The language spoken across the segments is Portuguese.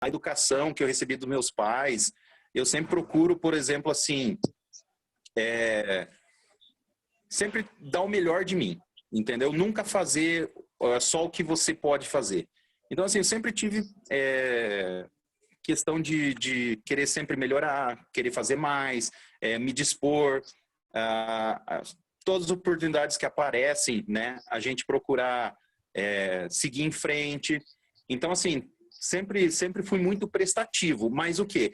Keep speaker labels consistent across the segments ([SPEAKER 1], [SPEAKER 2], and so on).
[SPEAKER 1] a educação que eu recebi dos meus pais, eu sempre procuro, por exemplo, assim, sempre dar o melhor de mim, entendeu? Nunca fazer só o que você pode fazer. Então, assim, eu sempre tive questão de querer sempre melhorar, querer fazer mais, me dispor, todas as oportunidades que aparecem, né? A gente procurar seguir em frente. Então, assim, sempre fui muito prestativo, mas o quê?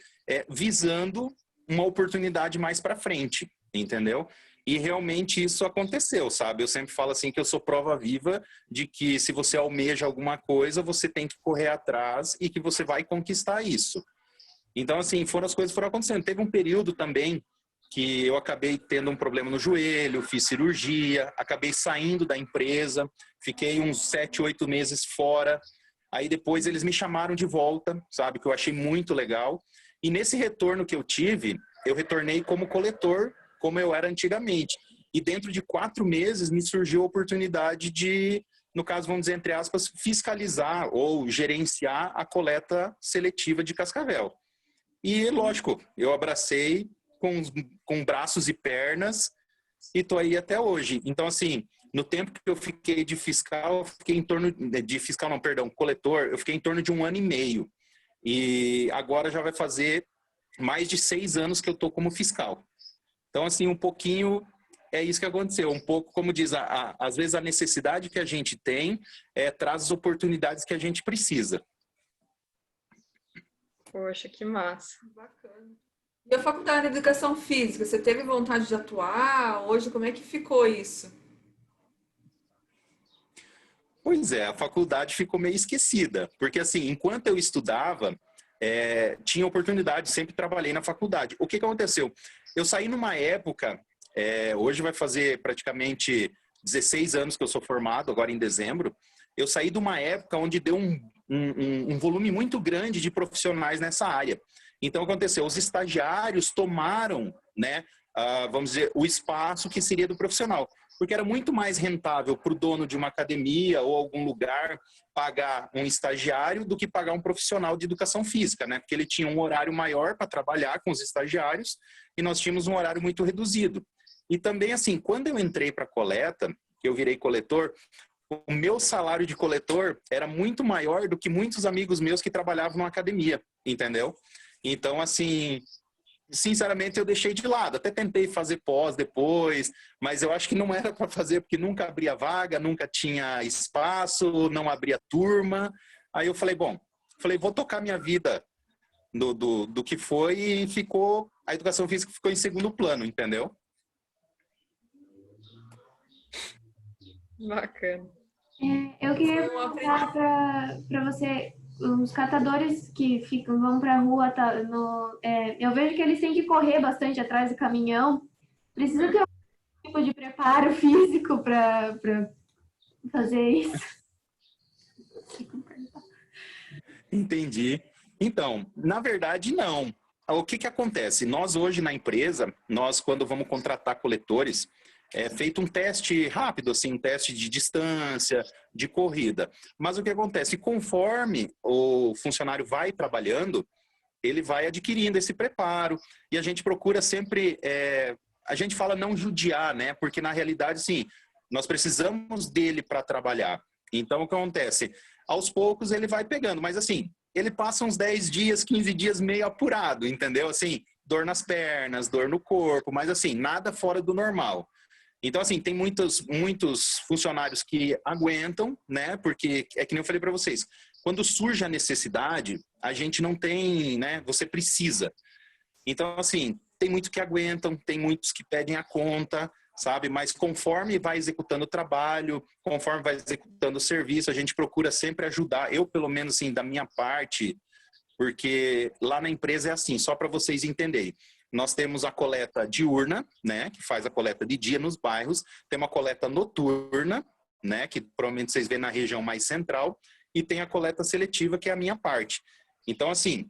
[SPEAKER 1] Visando uma oportunidade mais para frente, entendeu? E realmente isso aconteceu, sabe? Eu sempre falo assim que eu sou prova viva de que se você almeja alguma coisa, você tem que correr atrás e que você vai conquistar isso. Então, assim, as coisas foram acontecendo. Teve um período também que eu acabei tendo um problema no joelho, fiz cirurgia, acabei saindo da empresa, fiquei uns 7, 8 meses fora. Aí depois eles me chamaram de volta, sabe? Que eu achei muito legal. E nesse retorno que eu tive, eu retornei como coletor, como eu era antigamente. E dentro de 4 meses me surgiu a oportunidade de, no caso, vamos dizer, entre aspas, fiscalizar ou gerenciar a coleta seletiva de Cascavel. E, lógico, eu abracei com braços e pernas e tô aí até hoje. Então, assim, no tempo que eu fiquei de fiscal, eu fiquei em torno de fiscal, não, perdão, coletor, eu fiquei em torno de 1 ano e meio. E agora já vai fazer mais de 6 anos que eu tô como fiscal. Então, assim, um pouquinho é isso que aconteceu. Um pouco, como diz, às vezes a necessidade que a gente tem traz as oportunidades que a gente precisa.
[SPEAKER 2] Poxa, que massa.
[SPEAKER 3] Bacana. E a faculdade de Educação Física, você teve vontade de atuar? Hoje, como é que ficou isso?
[SPEAKER 1] Pois é, a faculdade ficou meio esquecida, porque assim, enquanto eu estudava, tinha oportunidade, sempre trabalhei na faculdade. O que aconteceu? Eu saí numa época, hoje vai fazer praticamente 16 anos que eu sou formado, agora em dezembro, eu saí de uma época onde deu um volume muito grande de profissionais nessa área. Então, aconteceu, os estagiários tomaram, né, vamos dizer, o espaço que seria do profissional. Porque era muito mais rentável para o dono de uma academia ou algum lugar pagar um estagiário do que pagar um profissional de educação física, né? Porque ele tinha um horário maior para trabalhar com os estagiários e nós tínhamos um horário muito reduzido. E também, assim, quando eu entrei para a coleta, que eu virei coletor, o meu salário de coletor era muito maior do que muitos amigos meus que trabalhavam numa academia, entendeu? Então, assim, sinceramente eu deixei de lado, até tentei fazer pós depois, mas eu acho que não era para fazer porque nunca abria vaga, nunca tinha espaço, não abria turma. Aí eu falei, bom, vou tocar minha vida do que foi e a educação física ficou em segundo plano, entendeu?
[SPEAKER 2] Bacana.
[SPEAKER 4] Eu queria perguntar para você, os catadores que vão para a rua, eu vejo que eles têm que correr bastante atrás do caminhão. Precisa ter algum tipo de preparo físico para fazer isso?
[SPEAKER 1] Entendi. Então, na verdade, não. O que acontece? Nós hoje na empresa, quando vamos contratar coletores, é feito um teste rápido, assim, um teste de distância, de corrida. Mas o que acontece? Conforme o funcionário vai trabalhando, ele vai adquirindo esse preparo e a gente procura sempre, a gente fala não judiar, né? Porque na realidade, sim, nós precisamos dele para trabalhar. Então, o que acontece? Aos poucos ele vai pegando, mas assim, ele passa uns 10 dias, 15 dias meio apurado, entendeu? Assim, dor nas pernas, dor no corpo, mas assim, nada fora do normal. Então, assim, tem muitos funcionários que aguentam, né? Porque é que nem eu falei para vocês, quando surge a necessidade, a gente não tem, né? Você precisa. Então, assim, tem muitos que aguentam, tem muitos que pedem a conta, sabe? Mas conforme vai executando o trabalho, conforme vai executando o serviço, a gente procura sempre ajudar. Eu, pelo menos, assim, da minha parte, porque lá na empresa é assim, só para vocês entenderem. Nós temos a coleta diurna, né, que faz a coleta de dia nos bairros, tem uma coleta noturna, né, que provavelmente vocês vêem na região mais central, e tem a coleta seletiva, que é a minha parte. Então, assim,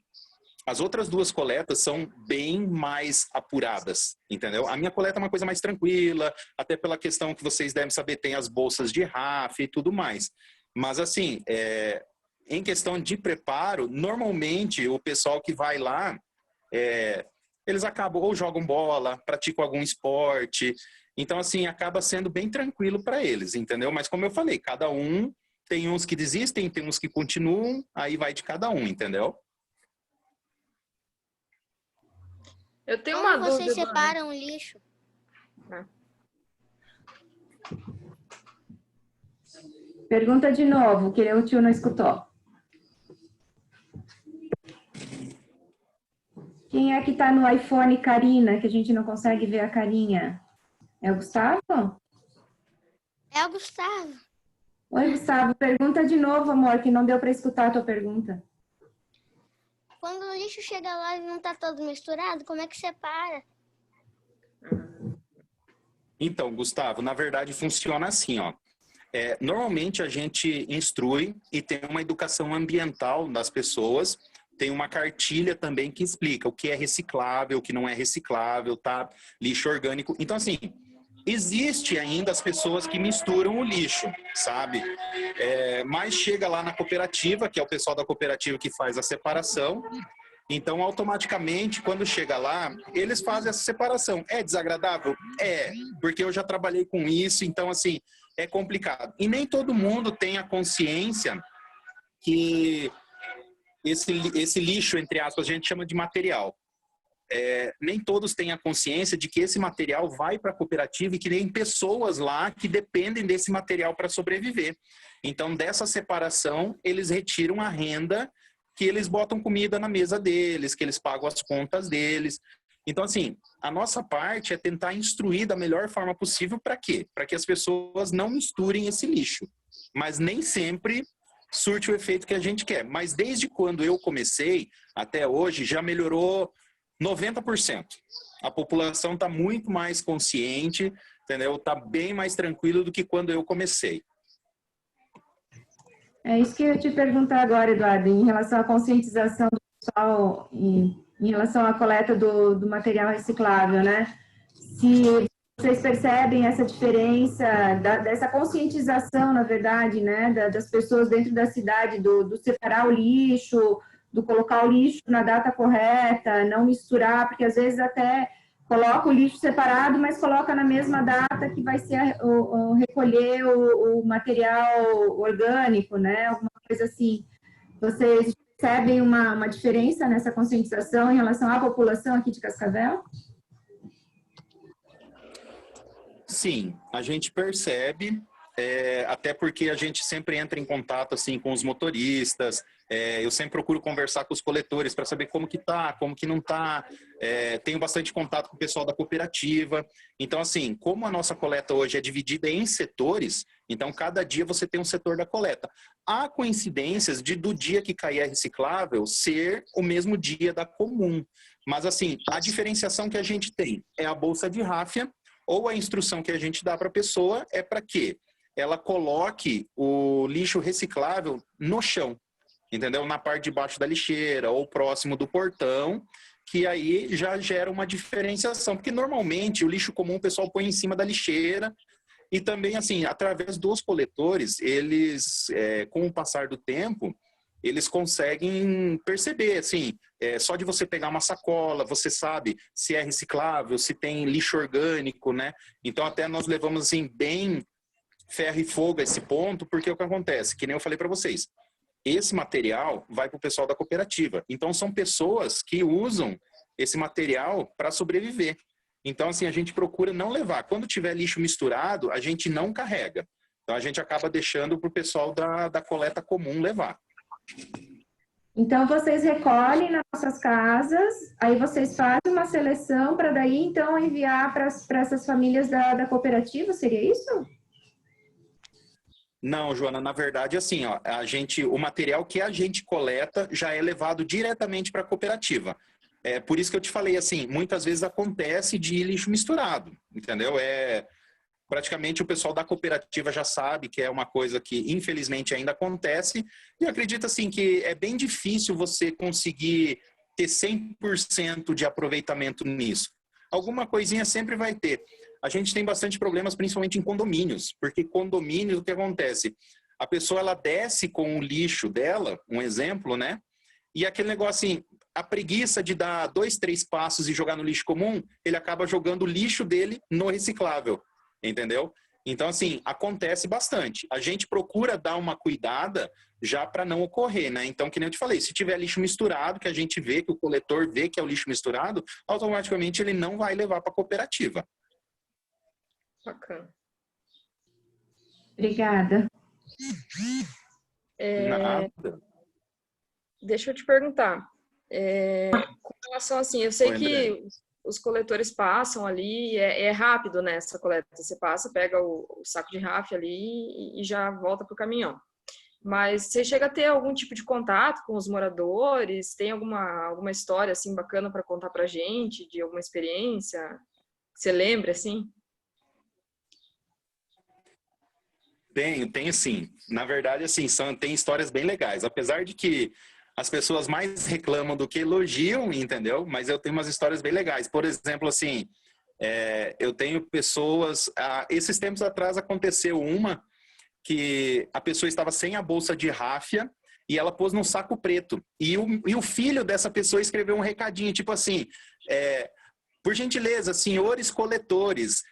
[SPEAKER 1] as outras duas coletas são bem mais apuradas, entendeu? A minha coleta é uma coisa mais tranquila, até pela questão que vocês devem saber, tem as bolsas de RAF e tudo mais. Mas, assim, em questão de preparo, normalmente o pessoal que vai lá, eles acabam ou jogam bola, praticam algum esporte. Então, assim, acaba sendo bem tranquilo para eles, entendeu? Mas como eu falei, cada um tem uns que desistem, tem uns que continuam, aí vai de cada um, entendeu?
[SPEAKER 3] Eu tenho
[SPEAKER 2] Como
[SPEAKER 3] uma dúvida.
[SPEAKER 2] vocês separam o lixo?
[SPEAKER 5] Pergunta de novo, que o tio não escutou. Quem é que está no iPhone, Karina, que a gente não consegue ver a carinha? É o Gustavo?
[SPEAKER 2] É o Gustavo.
[SPEAKER 5] Oi, Gustavo. Pergunta de novo, amor, que não deu para escutar a tua pergunta.
[SPEAKER 2] Quando o lixo chega lá e não tá todo misturado, como é que separa?
[SPEAKER 1] Então, Gustavo, na verdade funciona assim, ó. Normalmente a gente instrui e tem uma educação ambiental das pessoas, tem uma cartilha também que explica o que é reciclável, o que não é reciclável, tá? Lixo orgânico. Então, assim, existe ainda as pessoas que misturam o lixo, sabe? Mas chega lá na cooperativa, que é o pessoal da cooperativa que faz a separação. Então, automaticamente, quando chega lá, eles fazem essa separação. É desagradável? É, porque eu já trabalhei com isso, então, assim, é complicado. E nem todo mundo tem a consciência que esse lixo, entre aspas, a gente chama de material. Nem todos têm a consciência de que esse material vai para a cooperativa e que tem pessoas lá que dependem desse material para sobreviver. Então, dessa separação, eles retiram a renda que eles botam comida na mesa deles, que eles pagam as contas deles. Então, assim, a nossa parte é tentar instruir da melhor forma possível para quê? Para que as pessoas não misturem esse lixo. Mas nem sempre surte o efeito que a gente quer. Mas desde quando eu comecei até hoje, já melhorou 90%. A população está muito mais consciente, entendeu? Está bem mais tranquilo do que quando eu comecei.
[SPEAKER 5] É isso que eu ia te perguntar agora, Eduardo, em relação à conscientização do pessoal, em relação à coleta do material reciclável, né? Se vocês percebem essa diferença, dessa conscientização, na verdade, né, das pessoas dentro da cidade, do separar o lixo, do colocar o lixo na data correta, não misturar, porque às vezes até coloca o lixo separado, mas coloca na mesma data que vai ser recolher o material orgânico, né? Alguma coisa assim. Vocês percebem uma diferença nessa conscientização em relação à população aqui de Cascavel?
[SPEAKER 1] Sim, a gente percebe, até porque a gente sempre entra em contato assim, com os motoristas, eu sempre procuro conversar com os coletores para saber como que tá, como que não tá, tenho bastante contato com o pessoal da cooperativa. Então, assim, como a nossa coleta hoje é dividida em setores, então cada dia você tem um setor da coleta. Há coincidências do dia que cair a reciclável ser o mesmo dia da comum, mas assim, a diferenciação que a gente tem é a bolsa de ráfia, ou a instrução que a gente dá para a pessoa é para que ela coloque o lixo reciclável no chão, entendeu? Na parte de baixo da lixeira ou próximo do portão, que aí já gera uma diferenciação, porque normalmente o lixo comum o pessoal põe em cima da lixeira e também, assim, através dos coletores, eles, com o passar do tempo, eles conseguem perceber, assim, só de você pegar uma sacola, você sabe se é reciclável, se tem lixo orgânico, né? Então, até nós levamos, assim, bem ferro e fogo a esse ponto, porque o que acontece? Que nem eu falei para vocês, esse material vai para o pessoal da cooperativa. Então, são pessoas que usam esse material para sobreviver. Então, assim, a gente procura não levar. Quando tiver lixo misturado, a gente não carrega. Então, a gente acaba deixando para o pessoal da coleta comum levar.
[SPEAKER 5] Então, vocês recolhem nas nossas casas, aí vocês fazem uma seleção para daí, então, enviar para essas famílias da cooperativa, seria isso?
[SPEAKER 1] Não, Joana, na verdade, assim, ó, o material que a gente coleta já é levado diretamente para a cooperativa. Por isso que eu te falei, assim, muitas vezes acontece de lixo misturado, entendeu? Praticamente o pessoal da cooperativa já sabe que é uma coisa que infelizmente ainda acontece e eu acredito assim que é bem difícil você conseguir ter 100% de aproveitamento nisso. Alguma coisinha sempre vai ter. A gente tem bastante problemas principalmente em condomínios, porque condomínios o que acontece? a pessoa ela desce com o lixo dela, um exemplo, né? E aquele negócio assim, a preguiça de dar 2, 3 passos e jogar no lixo comum, ele acaba jogando o lixo dele no reciclável, entendeu? Então, assim, acontece bastante. A gente procura dar uma cuidada já para não ocorrer, né? Então, que nem eu te falei, se tiver lixo misturado, que a gente vê, que o coletor vê que é o lixo misturado, automaticamente ele não vai levar para a cooperativa.
[SPEAKER 3] Bacana.
[SPEAKER 5] Obrigada.
[SPEAKER 1] Nada.
[SPEAKER 6] Deixa eu te perguntar. Com relação assim, eu sei
[SPEAKER 1] Oi,
[SPEAKER 6] que os coletores passam ali, é rápido, né, essa coleta. Você passa, pega o saco de ráfia ali e já volta para o caminhão. Mas você chega a ter algum tipo de contato com os moradores? Tem alguma história assim bacana para contar para gente, de alguma experiência? Você lembra, assim?
[SPEAKER 1] Tenho sim. Na verdade, assim, tem histórias bem legais. Apesar de que as pessoas mais reclamam do que elogiam, entendeu? Mas eu tenho umas histórias bem legais. Por exemplo, assim, eu tenho pessoas... esses tempos atrás aconteceu uma que a pessoa estava sem a bolsa de ráfia e ela pôs num saco preto. E o filho dessa pessoa escreveu um recadinho, tipo assim... por gentileza, senhores coletores,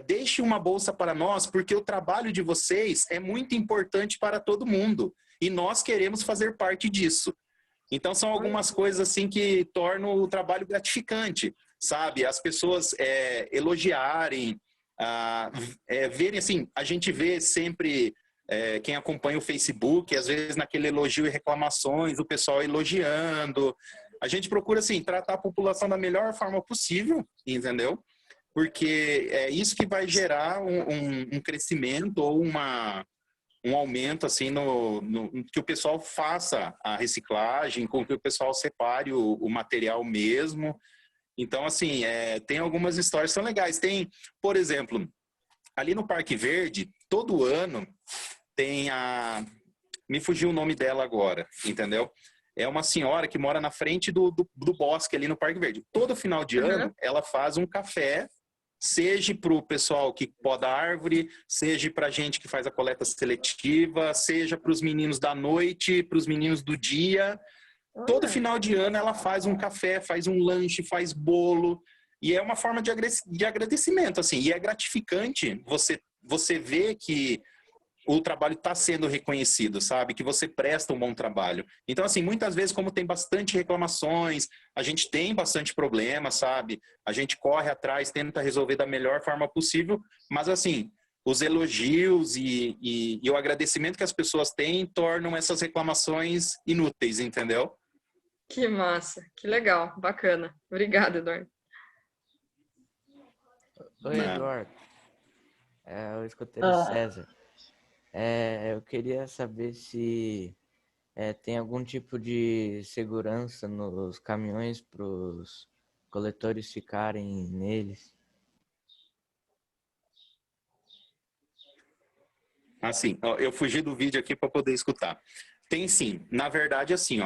[SPEAKER 1] deixe uma bolsa para nós, porque o trabalho de vocês é muito importante para todo mundo. E nós queremos fazer parte disso. Então, são algumas coisas assim que tornam o trabalho gratificante, sabe? As pessoas elogiarem, verem assim, a gente vê sempre quem acompanha o Facebook, às vezes naquele elogio e reclamações, o pessoal elogiando. A gente procura, assim, tratar a população da melhor forma possível, entendeu? Porque é isso que vai gerar um crescimento ou um aumento, assim, que o pessoal faça a reciclagem, com que o pessoal separe o material mesmo. Então, assim, tem algumas histórias que são legais. Tem, por exemplo, ali no Parque Verde, todo ano tem me fugiu o nome dela agora, entendeu? É uma senhora que mora na frente do bosque ali no Parque Verde. Todo final de ano, ela faz um café, seja para o pessoal que poda a árvore, seja para a gente que faz a coleta seletiva, seja para os meninos da noite, para os meninos do dia. Todo final de ano ela faz um café, faz um lanche, faz bolo. E é uma forma de agradecimento, assim. E é gratificante você ver que o trabalho está sendo reconhecido, sabe? Que você presta um bom trabalho. Então, assim, muitas vezes, como tem bastante reclamações, a gente tem bastante problema, sabe? A gente corre atrás, tenta resolver da melhor forma possível, mas, assim, os elogios e o agradecimento que as pessoas têm tornam essas reclamações inúteis, entendeu?
[SPEAKER 6] Que massa, que legal, bacana. Obrigada, Eduardo.
[SPEAKER 7] Oi, Eduardo. O escoteiro César. Eu queria saber se tem algum tipo de segurança nos caminhões para os coletores ficarem neles.
[SPEAKER 1] Assim, eu fugi do vídeo aqui para poder escutar. Tem sim. Na verdade, assim,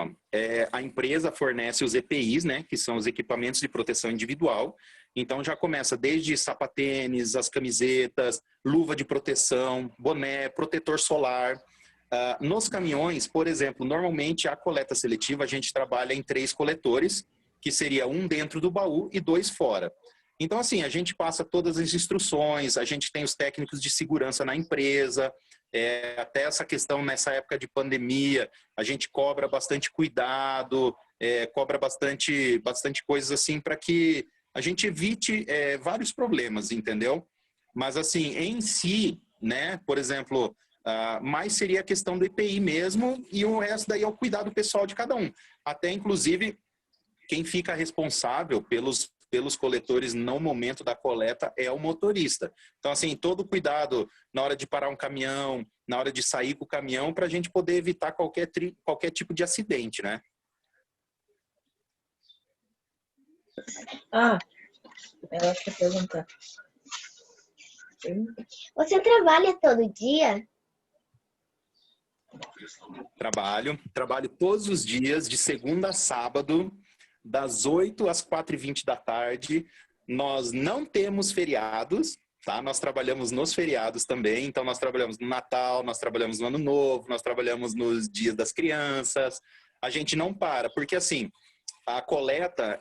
[SPEAKER 1] a empresa fornece os EPIs, né, que são os equipamentos de proteção individual. Então, já começa desde sapatênis, as camisetas, luva de proteção, boné, protetor solar. Nos caminhões, por exemplo, normalmente a coleta seletiva a gente trabalha em 3 coletores, que seria um dentro do baú e 2 fora. Então, assim, a gente passa todas as instruções, a gente tem os técnicos de segurança na empresa, até essa questão nessa época de pandemia, a gente cobra bastante cuidado, cobra bastante coisas assim para que a gente evite vários problemas, entendeu? Mas assim, em si, né, por exemplo, mais seria a questão do EPI mesmo e o resto daí é o cuidado pessoal de cada um. Até, inclusive, quem fica responsável pelos coletores no momento da coleta é o motorista. Então, assim, todo cuidado na hora de parar um caminhão, na hora de sair com o caminhão, para a gente poder evitar qualquer tipo de acidente, né?
[SPEAKER 8] Ela quer perguntar.
[SPEAKER 2] Você trabalha todo dia?
[SPEAKER 1] Trabalho todos os dias, de segunda a sábado, das 8 às 4h20 da tarde. Nós não temos feriados, tá? Nós trabalhamos nos feriados também, então nós trabalhamos no Natal, nós trabalhamos no Ano Novo, nós trabalhamos nos dias das crianças. A gente não para, porque assim, a coleta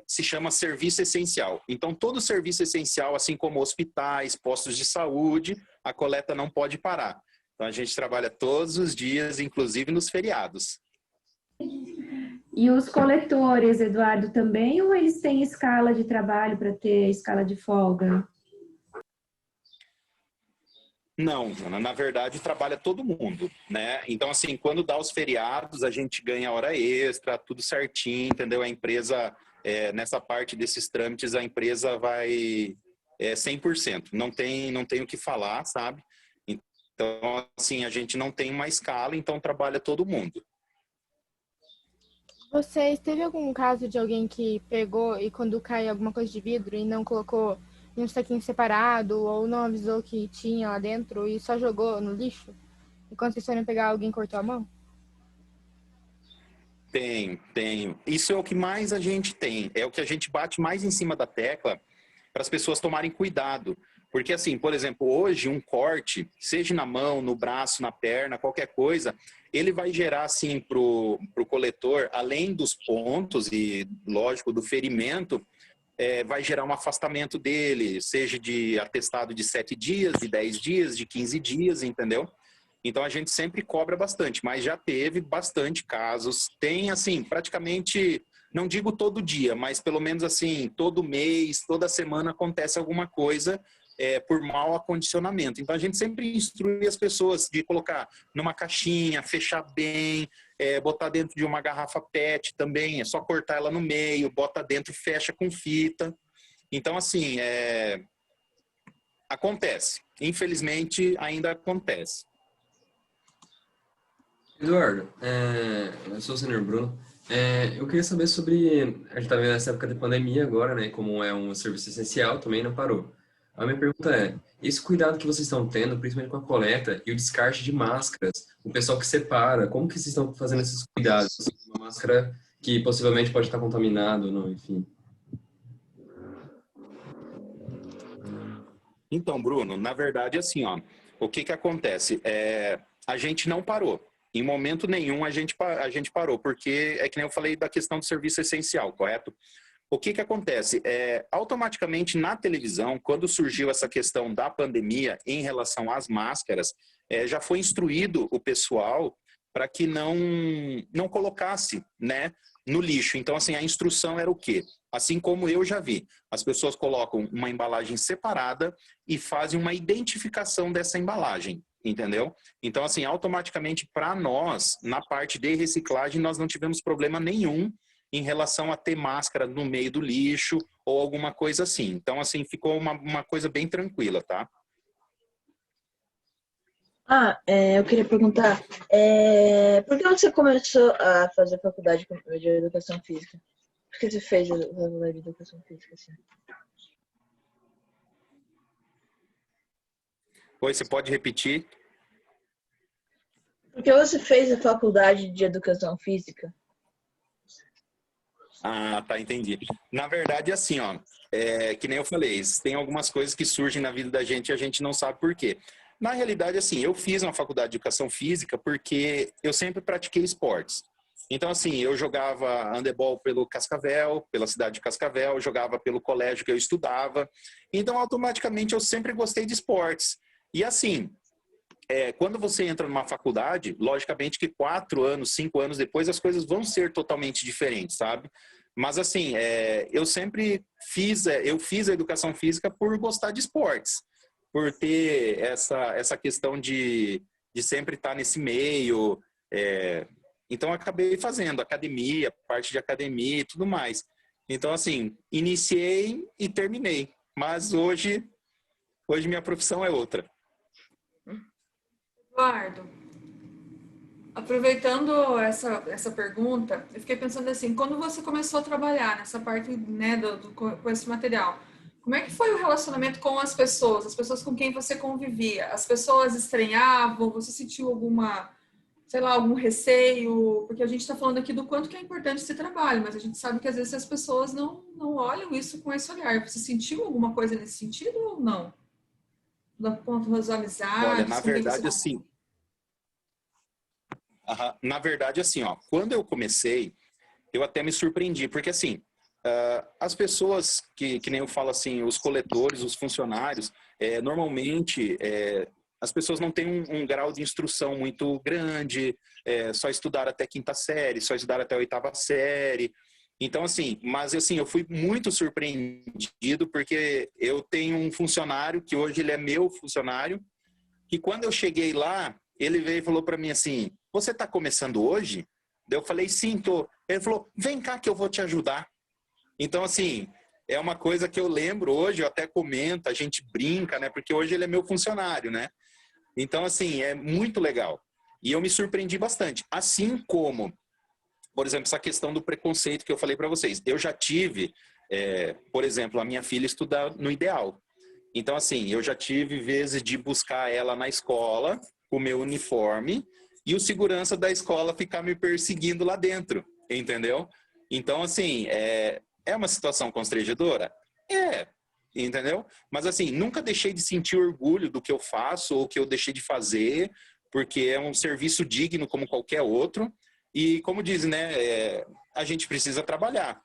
[SPEAKER 1] se chama serviço essencial. Então, todo serviço essencial, assim como hospitais, postos de saúde, a coleta não pode parar. Então, a gente trabalha todos os dias, inclusive nos feriados.
[SPEAKER 5] E os coletores, Eduardo, também, ou eles têm escala de trabalho para ter escala de folga?
[SPEAKER 1] Não, na verdade trabalha todo mundo, né? Então, assim, quando dá os feriados, a gente ganha hora extra, tudo certinho, entendeu? A empresa, nessa parte desses trâmites, a empresa vai 100%. Não tem o que falar, sabe? Então, assim, a gente não tem uma escala, então trabalha todo mundo.
[SPEAKER 9] Vocês teve algum caso de alguém que pegou e quando cai alguma coisa de vidro e não colocou em um saquinho separado ou não avisou que tinha lá dentro e só jogou no lixo? E quando vocês foram pegar, alguém cortou a mão?
[SPEAKER 1] Tenho. Isso é o que mais a gente tem. É o que a gente bate mais em cima da tecla para as pessoas tomarem cuidado. Porque assim, por exemplo, hoje um corte, seja na mão, no braço, na perna, qualquer coisa, ele vai gerar assim pro coletor, além dos pontos e, lógico, do ferimento, vai gerar um afastamento dele, seja de atestado de 7 dias, de 10 dias, de 15 dias, entendeu? Então a gente sempre cobra bastante, mas já teve bastante casos. Tem assim, praticamente, não digo todo dia, mas pelo menos assim, todo mês, toda semana acontece alguma coisa por mau acondicionamento. Então a gente sempre instrui as pessoas de colocar numa caixinha, fechar bem, botar dentro de uma garrafa PET também, é só cortar ela no meio, bota dentro, fecha com fita. Então assim, acontece. Infelizmente ainda acontece.
[SPEAKER 10] Eduardo, eu sou o senhor Bruno. Eu queria saber sobre, a gente está vendo essa época de pandemia agora, né? Como é um serviço essencial, também não parou. A minha pergunta é, esse cuidado que vocês estão tendo, principalmente com a coleta e o descarte de máscaras, o pessoal que separa, como que vocês estão fazendo esses cuidados? Uma máscara que possivelmente pode estar contaminada, não, enfim.
[SPEAKER 1] Então, Bruno, na verdade, assim, ó, o que acontece? A gente não parou. Em momento nenhum a gente parou, porque é que nem eu falei da questão do serviço essencial, correto? O que acontece? Automaticamente na televisão, quando surgiu essa questão da pandemia em relação às máscaras, já foi instruído o pessoal para que não colocasse, né, no lixo. Então, assim, a instrução era o quê? Assim como eu já vi, as pessoas colocam uma embalagem separada e fazem uma identificação dessa embalagem, entendeu? Então, assim, automaticamente para nós, na parte de reciclagem, nós não tivemos problema nenhum em relação a ter máscara no meio do lixo ou alguma coisa assim. Então, assim, ficou uma coisa bem tranquila, tá?
[SPEAKER 8] Eu queria perguntar, por que você começou a fazer faculdade de Educação Física? Por que você fez a faculdade de Educação Física, assim?
[SPEAKER 1] Oi, você pode repetir?
[SPEAKER 8] Por que você fez a faculdade de Educação Física?
[SPEAKER 1] Ah, tá, entendi. Na verdade, assim, ó, que nem eu falei, tem algumas coisas que surgem na vida da gente e a gente não sabe por quê. Na realidade, assim, eu fiz uma faculdade de Educação Física porque eu sempre pratiquei esportes. Então, assim, eu jogava handebol pelo Cascavel, pela cidade de Cascavel, eu jogava pelo colégio que eu estudava. Então, automaticamente, eu sempre gostei de esportes. E, assim, quando você entra numa faculdade, logicamente que 4 anos, 5 anos depois, as coisas vão ser totalmente diferentes, sabe? Mas, assim, eu sempre fiz a Educação Física por gostar de esportes, por ter essa questão de sempre estar nesse meio. Então, acabei fazendo academia, parte de academia e tudo mais. Então, assim, iniciei e terminei. Mas hoje minha profissão é outra.
[SPEAKER 3] Eduardo, aproveitando essa pergunta, eu fiquei pensando assim, quando você começou a trabalhar nessa parte, né, com esse material, como é que foi o relacionamento com as pessoas com quem você convivia? As pessoas estranhavam? Você sentiu algum receio? Porque a gente está falando aqui do quanto que é importante esse trabalho, mas a gente sabe que às vezes as pessoas não olham isso com esse olhar. Você sentiu alguma coisa nesse sentido ou não? do ponto das amizades?
[SPEAKER 1] Olha, na
[SPEAKER 3] com quem
[SPEAKER 1] verdade,
[SPEAKER 3] você-
[SPEAKER 1] assim... Na verdade, assim, ó, quando eu comecei, eu até me surpreendi, porque assim, as pessoas que nem eu falo assim, os coletores, os funcionários, normalmente as pessoas não têm um grau de instrução muito grande, só estudaram até quinta série, só estudaram até a oitava série. Então, assim, mas assim, eu fui muito surpreendido porque eu tenho um funcionário que hoje ele é meu funcionário, que quando eu cheguei lá, ele veio e falou para mim assim, você está começando hoje? Daí eu falei, sim, tô. Ele falou, vem cá que eu vou te ajudar. Então, assim, é uma coisa que eu lembro hoje, eu até comento, a gente brinca, né? Porque hoje ele é meu funcionário, né? Então, assim, é muito legal. E eu me surpreendi bastante. Assim como, por exemplo, essa questão do preconceito que eu falei para vocês. Eu já tive, por exemplo, a minha filha estudar no Ideal. Então, assim, eu já tive vezes de buscar ela na escola, com o meu uniforme, e o segurança da escola ficar me perseguindo lá dentro, entendeu? Então, assim, é uma situação constrangedora? Entendeu? Mas, assim, nunca deixei de sentir orgulho do que eu faço ou que eu deixei de fazer, porque é um serviço digno como qualquer outro. E, como diz, né, a gente precisa trabalhar.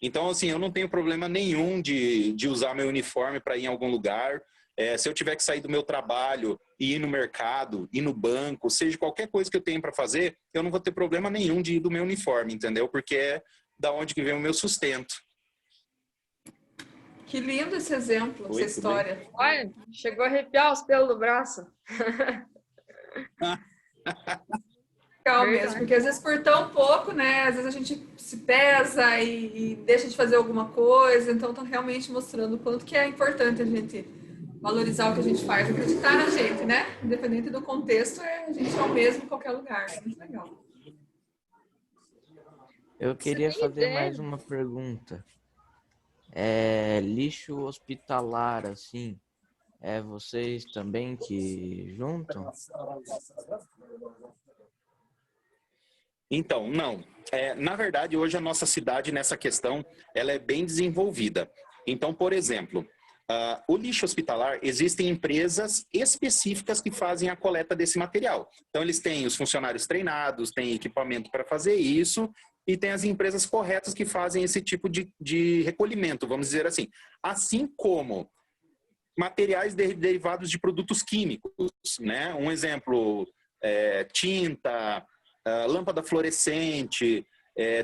[SPEAKER 1] Então, assim, eu não tenho problema nenhum de usar meu uniforme para ir em algum lugar. Se eu tiver que sair do meu trabalho e ir no mercado, ir no banco, seja qualquer coisa que eu tenho para fazer, eu não vou ter problema nenhum de ir do meu uniforme, entendeu? Porque é da onde que vem o meu sustento.
[SPEAKER 3] Que lindo esse exemplo,
[SPEAKER 1] Oi,
[SPEAKER 3] essa
[SPEAKER 1] tudo bem?
[SPEAKER 3] história.
[SPEAKER 6] Olha, chegou a arrepiar os pelos do braço.
[SPEAKER 3] Legal
[SPEAKER 6] Verdade.
[SPEAKER 3] mesmo, porque às vezes por tão pouco, né? Às vezes a gente se pesa e deixa de fazer alguma coisa, então tá realmente mostrando o quanto que é importante a gente valorizar o que a gente faz, acreditar na gente, né? Independente do contexto, a gente é o mesmo em qualquer lugar. É muito legal.
[SPEAKER 7] Eu queria
[SPEAKER 6] tem
[SPEAKER 7] fazer
[SPEAKER 6] ideia?
[SPEAKER 7] mais uma pergunta. Lixo hospitalar, assim, vocês também que juntam?
[SPEAKER 1] Então, não. Na verdade, hoje a nossa cidade, nessa questão, ela é bem desenvolvida. Então, por exemplo, o lixo hospitalar, existem empresas específicas que fazem a coleta desse material. Então, eles têm os funcionários treinados, têm equipamento para fazer isso, e tem as empresas corretas que fazem esse tipo de recolhimento, vamos dizer assim. Assim como materiais derivados de produtos químicos, né? Um exemplo, tinta, lâmpada fluorescente,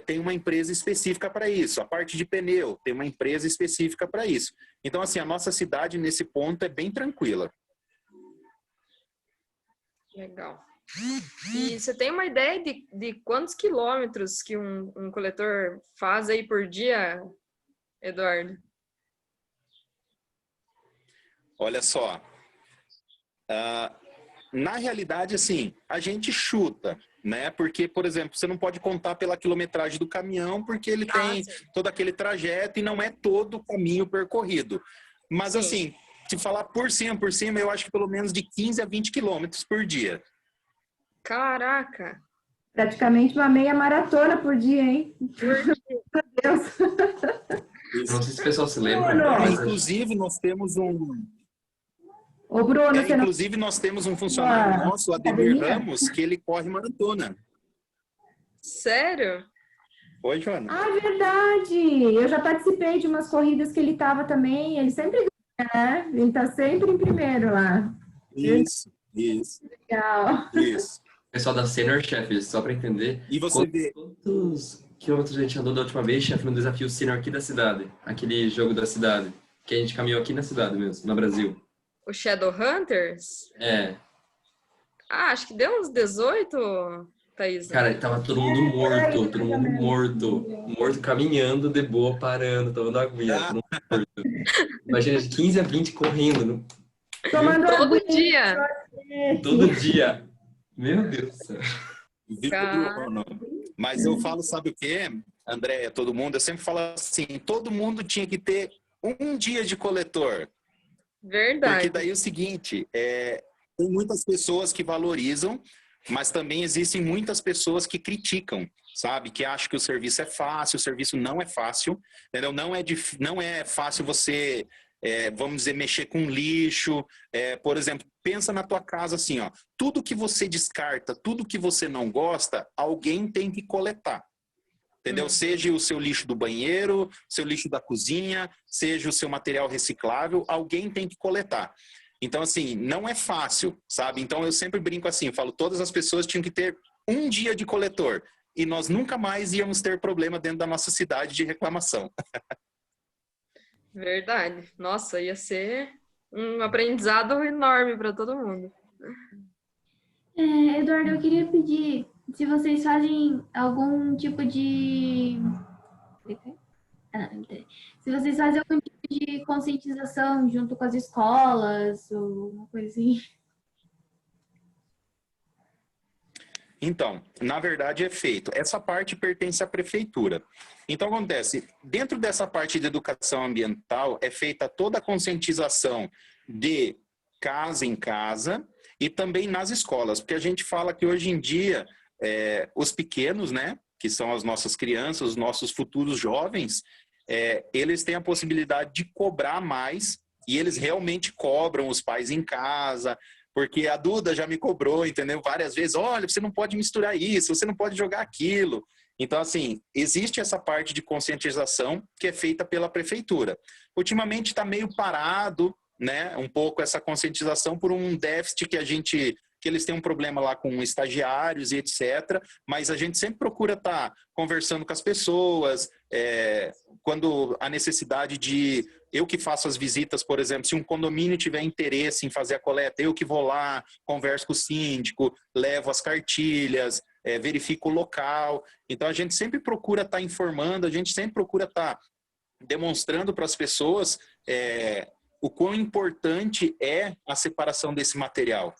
[SPEAKER 1] tem uma empresa específica para isso. A parte de pneu, tem uma empresa específica para isso. Então, assim, a nossa cidade, nesse ponto, é bem tranquila.
[SPEAKER 6] Legal. E você tem uma ideia de quantos quilômetros que um coletor faz aí por dia, Eduardo?
[SPEAKER 1] Olha só, na realidade, assim, a gente chuta, né? Porque, por exemplo, você não pode contar pela quilometragem do caminhão, porque ele tem todo aquele trajeto e não é todo o caminho percorrido. Mas,
[SPEAKER 6] Sim.
[SPEAKER 1] assim, se falar por cima, eu acho que pelo menos de 15 a 20 quilômetros por dia.
[SPEAKER 6] Caraca!
[SPEAKER 5] Praticamente uma meia maratona por dia, hein? Meu Deus.
[SPEAKER 10] Não sei se o pessoal se lembra, mas
[SPEAKER 1] Inclusive, nós temos
[SPEAKER 5] Ô, Bruno, você não...
[SPEAKER 1] inclusive, nós temos um funcionário nosso, o Ademir
[SPEAKER 5] academia?
[SPEAKER 1] Ramos, que ele corre maratona.
[SPEAKER 6] Sério?
[SPEAKER 1] Oi, Joana.
[SPEAKER 5] Ah, é verdade! Eu já participei de umas corridas que ele estava também. Ele sempre ganha, né? Ele está sempre em primeiro lá.
[SPEAKER 1] Isso.
[SPEAKER 5] Legal.
[SPEAKER 1] Isso.
[SPEAKER 10] pessoal da Senior Chef, só para entender.
[SPEAKER 1] E você vê...
[SPEAKER 10] Quantos quilômetros a gente andou da última vez, chefe, no desafio Senior aqui da cidade? Aquele jogo da cidade. Que a gente caminhou aqui na cidade mesmo, no Brasil.
[SPEAKER 6] O Shadowhunters? Acho que deu uns 18, Thaís.
[SPEAKER 10] Cara, tava todo mundo morto, caminhando de boa, parando, tomando aguinha, todo mundo morto. Imagina, de 15 a 20 correndo.
[SPEAKER 6] Todo dia.
[SPEAKER 10] Todo dia. Meu Deus do céu.
[SPEAKER 1] Mas eu falo, sabe o quê, Andréia, todo mundo? Eu sempre falo assim, todo mundo tinha que ter um dia de coletor.
[SPEAKER 6] Verdade.
[SPEAKER 1] Porque daí é o seguinte, tem muitas pessoas que valorizam, mas também existem muitas pessoas que criticam, sabe? Que acham que o serviço é fácil, o serviço não é fácil, entendeu? Não é fácil você vamos dizer, mexer com lixo. Por exemplo, pensa na tua casa assim, ó, tudo que você descarta, tudo que você não gosta, alguém tem que coletar. Entendeu? Seja o seu lixo do banheiro, seu lixo da cozinha, seja o seu material reciclável, alguém tem que coletar. Então, assim, não é fácil, sabe? Então, eu sempre brinco assim, eu falo, todas as pessoas tinham que ter um dia de coletor e nós nunca mais íamos ter problema dentro da nossa cidade de reclamação.
[SPEAKER 6] Verdade. Nossa, ia ser um aprendizado enorme para todo mundo.
[SPEAKER 4] Eduardo, eu queria pedir se vocês fazem algum tipo de... Se vocês fazem algum tipo de conscientização junto com as escolas ou uma coisa assim.
[SPEAKER 1] Então, na verdade é feito. Essa parte pertence à prefeitura. Então, acontece, dentro dessa parte de educação ambiental, é feita toda a conscientização de casa em casa e também nas escolas, porque a gente fala que hoje em dia, os pequenos, né, que são as nossas crianças, os nossos futuros jovens, eles têm a possibilidade de cobrar mais e eles realmente cobram os pais em casa, porque a Duda já me cobrou, entendeu? Várias vezes, olha, você não pode misturar isso, você não pode jogar aquilo. Então, assim, existe essa parte de conscientização que é feita pela prefeitura. Ultimamente está meio parado, né, um pouco essa conscientização por um déficit que eles têm um problema lá com estagiários e etc. Mas a gente sempre procura estar conversando com as pessoas, quando a necessidade de... Eu que faço as visitas, por exemplo, se um condomínio tiver interesse em fazer a coleta, eu que vou lá, converso com o síndico, levo as cartilhas, verifico o local. Então, a gente sempre procura estar informando, a gente sempre procura estar demonstrando para as pessoas o quão importante é a separação desse material.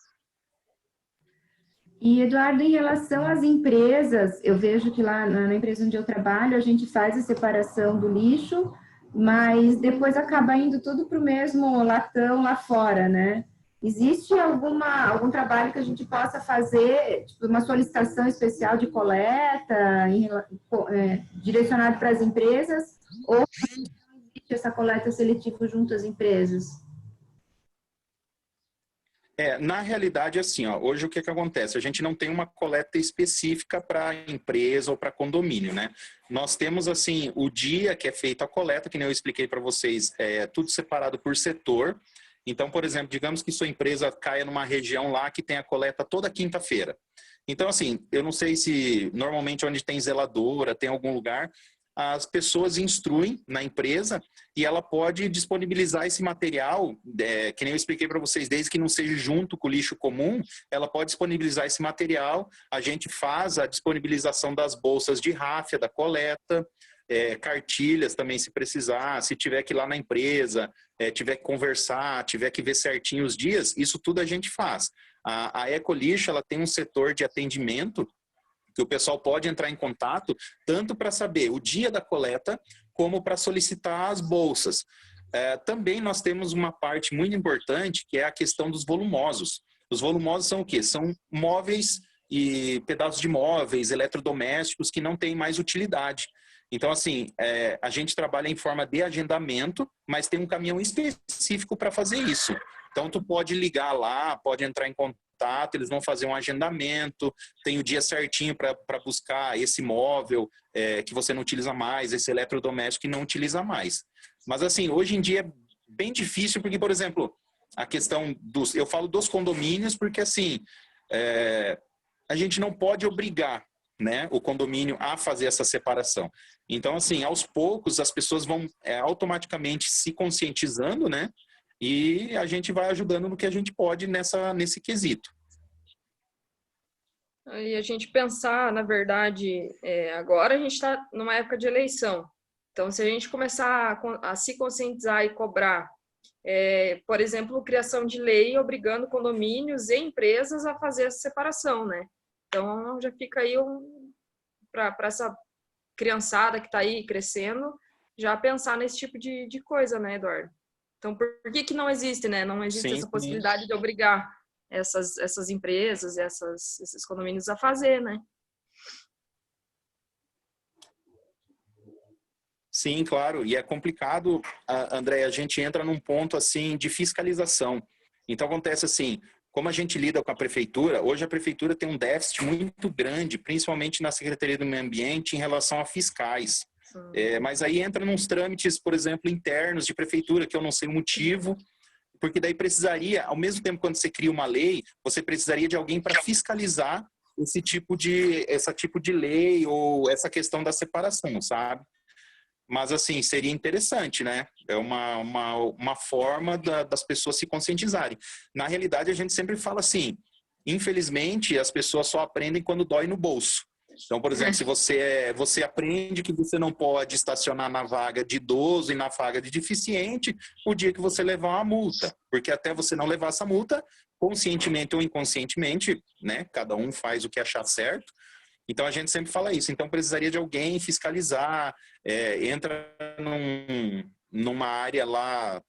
[SPEAKER 5] E, Eduardo, em relação às empresas, eu vejo que lá na empresa onde eu trabalho, a gente faz a separação do lixo, mas depois acaba indo tudo para o mesmo latão lá fora, né? Existe algum trabalho que a gente possa fazer, tipo uma solicitação especial de coleta direcionado para as empresas, ou existe essa coleta seletiva junto às empresas?
[SPEAKER 1] Na realidade, assim, ó, hoje o que acontece? A gente não tem uma coleta específica para empresa ou para condomínio, né? Nós temos, assim, o dia que é feita a coleta, que nem eu expliquei para vocês, tudo separado por setor. Então, por exemplo, digamos que sua empresa caia numa região lá que tem a coleta toda quinta-feira. Então, assim, eu não sei se normalmente onde tem zeladora, tem algum lugar, as pessoas instruem na empresa e ela pode disponibilizar esse material, que nem eu expliquei para vocês, desde que não seja junto com o lixo comum, ela pode disponibilizar esse material, a gente faz a disponibilização das bolsas de ráfia, da coleta, cartilhas também se precisar, se tiver que ir lá na empresa, tiver que conversar, tiver que ver certinho os dias, isso tudo a gente faz. A Ecolixo, ela tem um setor de atendimento que o pessoal pode entrar em contato tanto para saber o dia da coleta, como para solicitar as bolsas. Também nós temos uma parte muito importante, que é a questão dos volumosos. Os volumosos são o quê? São móveis e pedaços de móveis, eletrodomésticos que não têm mais utilidade. Então, assim, a gente trabalha em forma de agendamento, mas tem um caminhão específico para fazer isso. Então, tu pode ligar lá, pode entrar em contato, eles vão fazer um agendamento, tem o dia certinho para buscar esse móvel que você não utiliza mais, esse eletrodoméstico que não utiliza mais. Mas assim, hoje em dia é bem difícil, porque, por exemplo, a questão dos... Eu falo dos condomínios porque, assim, a gente não pode obrigar, né, o condomínio a fazer essa separação. Então, assim, aos poucos as pessoas vão automaticamente se conscientizando, né? E a gente vai ajudando no que a gente pode nesse quesito.
[SPEAKER 6] E a gente pensar, na verdade, agora a gente está numa época de eleição. Então, se a gente começar a se conscientizar e cobrar, por exemplo, criação de lei obrigando condomínios e empresas a fazer essa separação, né? Então, já fica aí para essa criançada que está aí crescendo, já pensar nesse tipo de coisa, né, Eduardo? Então, por que não existe, né? Não existe essa possibilidade de obrigar essas empresas, esses condomínios a fazer, né?
[SPEAKER 1] Sim, claro. E é complicado, André, a gente entra num ponto assim de fiscalização. Então acontece assim, como a gente lida com a prefeitura, hoje a prefeitura tem um déficit muito grande, principalmente na Secretaria do Meio Ambiente, em relação a fiscais. Mas aí entra nos trâmites, por exemplo, internos de prefeitura, que eu não sei o motivo, porque daí precisaria, ao mesmo tempo quando você cria uma lei, você precisaria de alguém para fiscalizar esse tipo de lei ou essa questão da separação, sabe? Mas, assim, seria interessante, né? É uma forma das pessoas se conscientizarem. Na realidade, a gente sempre fala assim, infelizmente, as pessoas só aprendem quando dói no bolso. Então, por exemplo, se você aprende que você não pode estacionar na vaga de idoso e na vaga de deficiente, o dia que você levar uma multa. Porque até você não levar essa multa, conscientemente ou inconscientemente, né? Cada um faz o que achar certo. Então, a gente sempre fala isso. Então, precisaria de alguém fiscalizar, entra numa área lá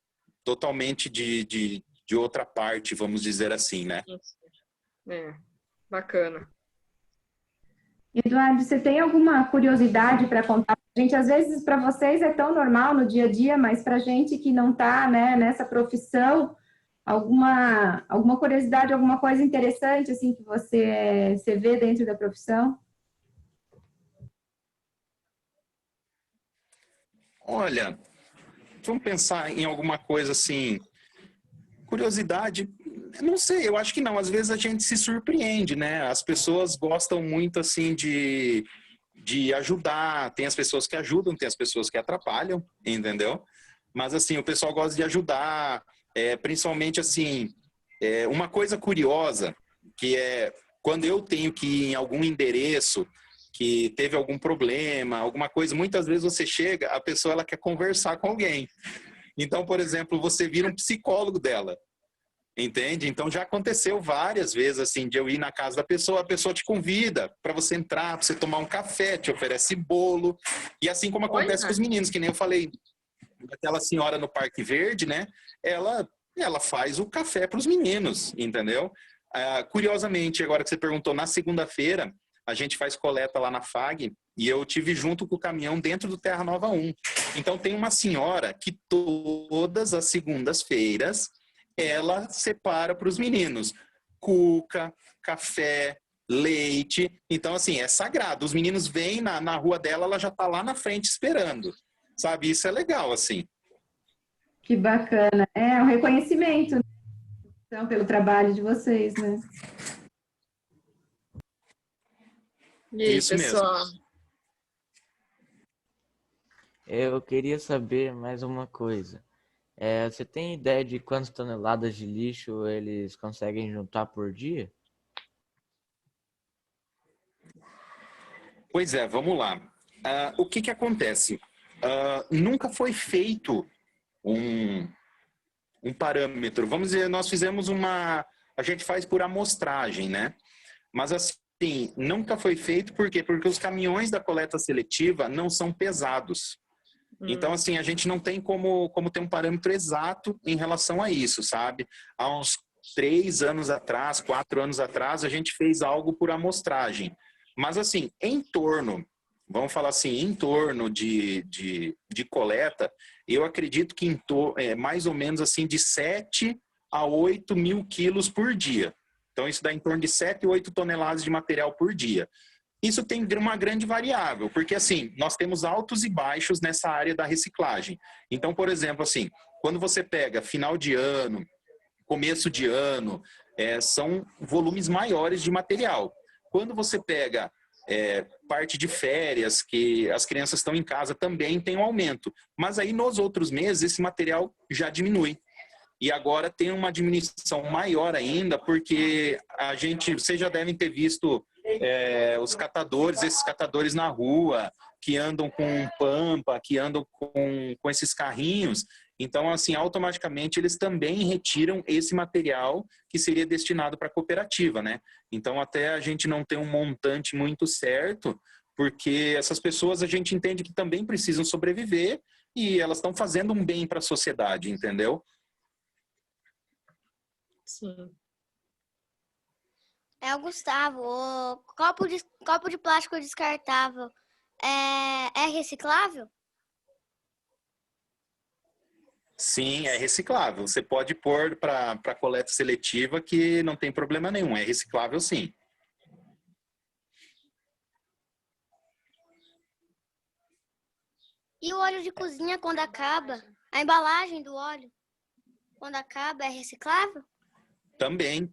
[SPEAKER 1] totalmente de outra parte, vamos dizer assim, né?
[SPEAKER 6] Bacana.
[SPEAKER 5] Eduardo, você tem alguma curiosidade para contar pra gente? Às vezes, para vocês é tão normal no dia a dia, mas para gente que não está, né, nessa profissão, alguma curiosidade, alguma coisa interessante assim que você vê dentro da profissão?
[SPEAKER 1] Olha, vamos pensar em alguma coisa assim, curiosidade, não sei, eu acho que não, às vezes a gente se surpreende, né? As pessoas gostam muito assim de ajudar, tem as pessoas que ajudam, tem as pessoas que atrapalham, entendeu? Mas assim, o pessoal gosta de ajudar, principalmente assim, uma coisa curiosa, que é quando eu tenho que ir em algum endereço que teve algum problema, alguma coisa, muitas vezes você chega, a pessoa ela quer conversar com alguém. Então, por exemplo, você vira um psicólogo dela, entende? Então já aconteceu várias vezes assim, de eu ir na casa da pessoa, a pessoa te convida para você entrar, para você tomar um café, te oferece bolo, e assim como acontece com os meninos, que nem eu falei, aquela senhora no Parque Verde, né? Ela faz o café para os meninos, entendeu? Curiosamente, agora que você perguntou, na segunda-feira, a gente faz coleta lá na FAG e eu tive junto com o caminhão dentro do Terra Nova 1. Então tem uma senhora que todas as segundas-feiras ela separa para os meninos cuca, café, leite. Então, assim, é sagrado. Os meninos vêm na rua dela, ela já está lá na frente esperando. Sabe? Isso é legal, assim.
[SPEAKER 5] Que bacana. É um reconhecimento, então, pelo trabalho de vocês, né?
[SPEAKER 6] E aí,
[SPEAKER 1] Isso
[SPEAKER 6] pessoal?
[SPEAKER 1] mesmo.
[SPEAKER 7] Eu queria saber mais uma coisa. Você tem ideia de quantas toneladas de lixo eles conseguem juntar por dia?
[SPEAKER 1] Pois é, vamos lá. O que acontece? Nunca foi feito um parâmetro. Vamos dizer, nós fizemos a gente faz por amostragem, né? Mas assim, nunca foi feito, por quê? Porque os caminhões da coleta seletiva não são pesados. Então, assim, a gente não tem como ter um parâmetro exato em relação a isso, sabe? Há uns 3 anos atrás, 4 anos atrás, a gente fez algo por amostragem. Mas, assim, vamos falar assim, em torno de coleta, eu acredito que mais ou menos assim de 7 a 8 mil quilos por dia. Então, isso dá em torno de 7 a 8 toneladas de material por dia. Isso tem uma grande variável, porque assim, nós temos altos e baixos nessa área da reciclagem. Então, por exemplo, assim, quando você pega final de ano, começo de ano, são volumes maiores de material. Quando você pega parte de férias, que as crianças estão em casa, também tem um aumento. Mas aí, nos outros meses, esse material já diminui. E agora tem uma diminuição maior ainda, porque vocês já devem ter visto os catadores, esses catadores na rua, que andam com pampa, que andam com esses carrinhos. Então, assim, automaticamente eles também retiram esse material que seria destinado para a cooperativa, né? Então, até a gente não tem um montante muito certo, porque essas pessoas a gente entende que também precisam sobreviver e elas estão fazendo um bem para a sociedade, entendeu?
[SPEAKER 6] Sim.
[SPEAKER 2] O Gustavo, o copo de plástico descartável é reciclável?
[SPEAKER 1] Sim, é reciclável. Você pode pôr para coleta seletiva que não tem problema nenhum. É reciclável, sim.
[SPEAKER 2] E o óleo de cozinha, quando acaba, a embalagem do óleo, quando acaba, é reciclável?
[SPEAKER 1] Também.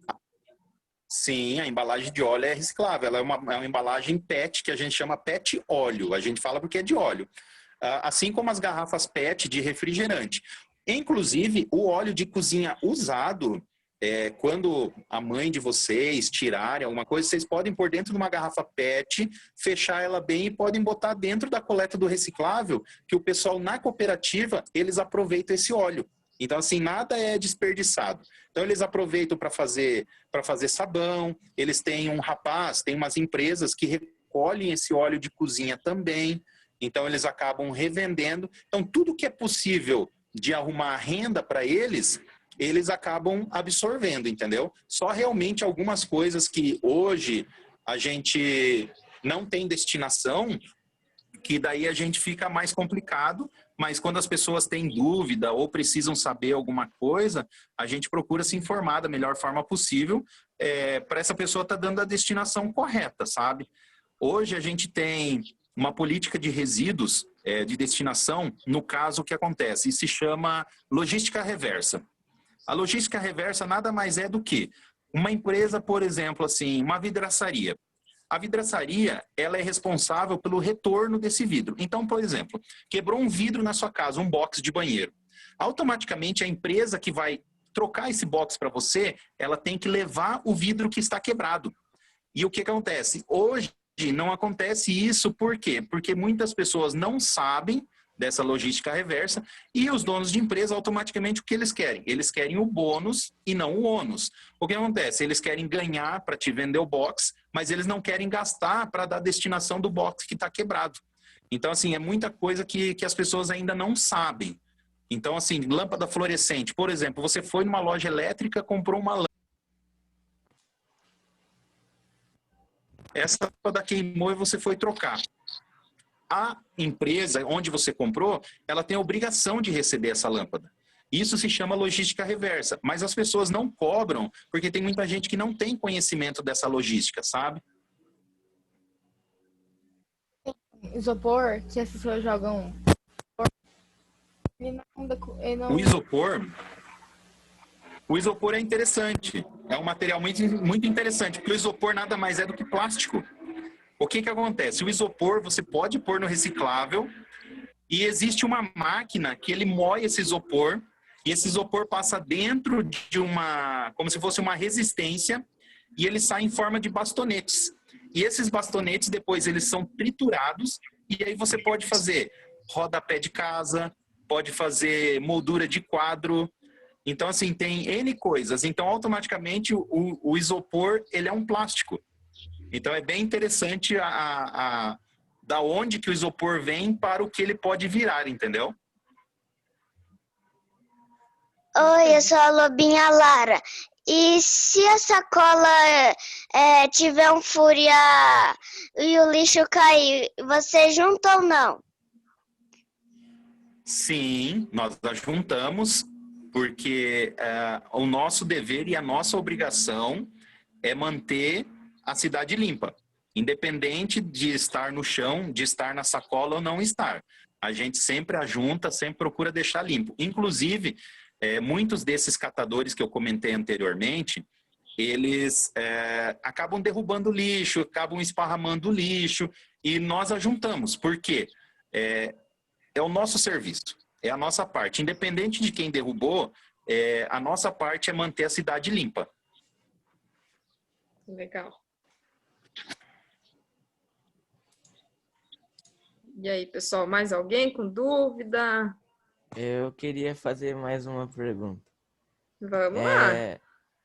[SPEAKER 1] Sim, a embalagem de óleo é reciclável. Ela é uma embalagem PET, que a gente chama PET óleo. A gente fala porque é de óleo. Assim como as garrafas PET de refrigerante. Inclusive, o óleo de cozinha usado, quando a mãe de vocês tirarem alguma coisa, vocês podem pôr dentro de uma garrafa PET, fechar ela bem e podem botar dentro da coleta do reciclável, que o pessoal na cooperativa, eles aproveitam esse óleo. Então, assim, nada é desperdiçado. Então, eles aproveitam para fazer sabão, eles têm tem umas empresas que recolhem esse óleo de cozinha também, então eles acabam revendendo. Então, tudo que é possível de arrumar renda para eles, eles acabam absorvendo, entendeu? Só realmente algumas coisas que hoje a gente não tem destinação, que daí a gente fica mais complicado, mas quando as pessoas têm dúvida ou precisam saber alguma coisa, a gente procura se informar da melhor forma possível para essa pessoa estar dando a destinação correta, sabe? Hoje a gente tem uma política de resíduos de destinação, no caso o que acontece, e se chama logística reversa. A logística reversa nada mais é do que uma empresa, por exemplo, assim, uma vidraçaria. A vidraçaria, ela é responsável pelo retorno desse vidro. Então, por exemplo, quebrou um vidro na sua casa, um box de banheiro. Automaticamente, a empresa que vai trocar esse box para você, ela tem que levar o vidro que está quebrado. E o que acontece? Hoje não acontece isso, por quê? Porque muitas pessoas não sabem dessa logística reversa e os donos de empresa, automaticamente, o que eles querem? Eles querem o bônus e não o ônus. O que acontece? Eles querem ganhar para te vender o box, mas eles não querem gastar para dar a destinação do box que está quebrado. Então, assim, é muita coisa que as pessoas ainda não sabem. Então, assim, lâmpada fluorescente, por exemplo, você foi numa loja elétrica, comprou uma lâmpada. Essa lâmpada queimou e você foi trocar. A empresa onde você comprou, ela tem a obrigação de receber essa lâmpada. Isso se chama logística reversa, mas as pessoas não cobram, porque tem muita gente que não tem conhecimento dessa logística, sabe?
[SPEAKER 9] Isopor, que as pessoas jogam...
[SPEAKER 1] O isopor é interessante, é um material muito interessante, porque o isopor nada mais é do que plástico. O que acontece? O isopor você pode pôr no reciclável e existe uma máquina que ele moe esse isopor e esse isopor passa dentro de como se fosse uma resistência e ele sai em forma de bastonetes. E esses bastonetes depois eles são triturados e aí você pode fazer rodapé de casa, pode fazer moldura de quadro. Então, assim, tem N coisas. Então, automaticamente, o isopor, ele é um plástico. Então, é bem interessante da onde que o isopor vem para o que ele pode virar, entendeu?
[SPEAKER 2] Oi, eu sou a Lobinha Lara. E se a sacola tiver um furo e o lixo cair, você junta ou não?
[SPEAKER 1] Sim, nós juntamos, porque o nosso dever e a nossa obrigação é manter a cidade limpa, independente de estar no chão, de estar na sacola ou não estar. A gente sempre ajunta, sempre procura deixar limpo. Inclusive, muitos desses catadores que eu comentei anteriormente, eles acabam derrubando lixo, acabam esparramando lixo, e nós ajuntamos. Por quê? É o nosso serviço, é a nossa parte. Independente de quem derrubou, a nossa parte é manter a cidade limpa.
[SPEAKER 6] Legal. E aí, pessoal, mais alguém com dúvida?
[SPEAKER 7] Eu queria fazer mais uma pergunta.
[SPEAKER 6] Vamos lá.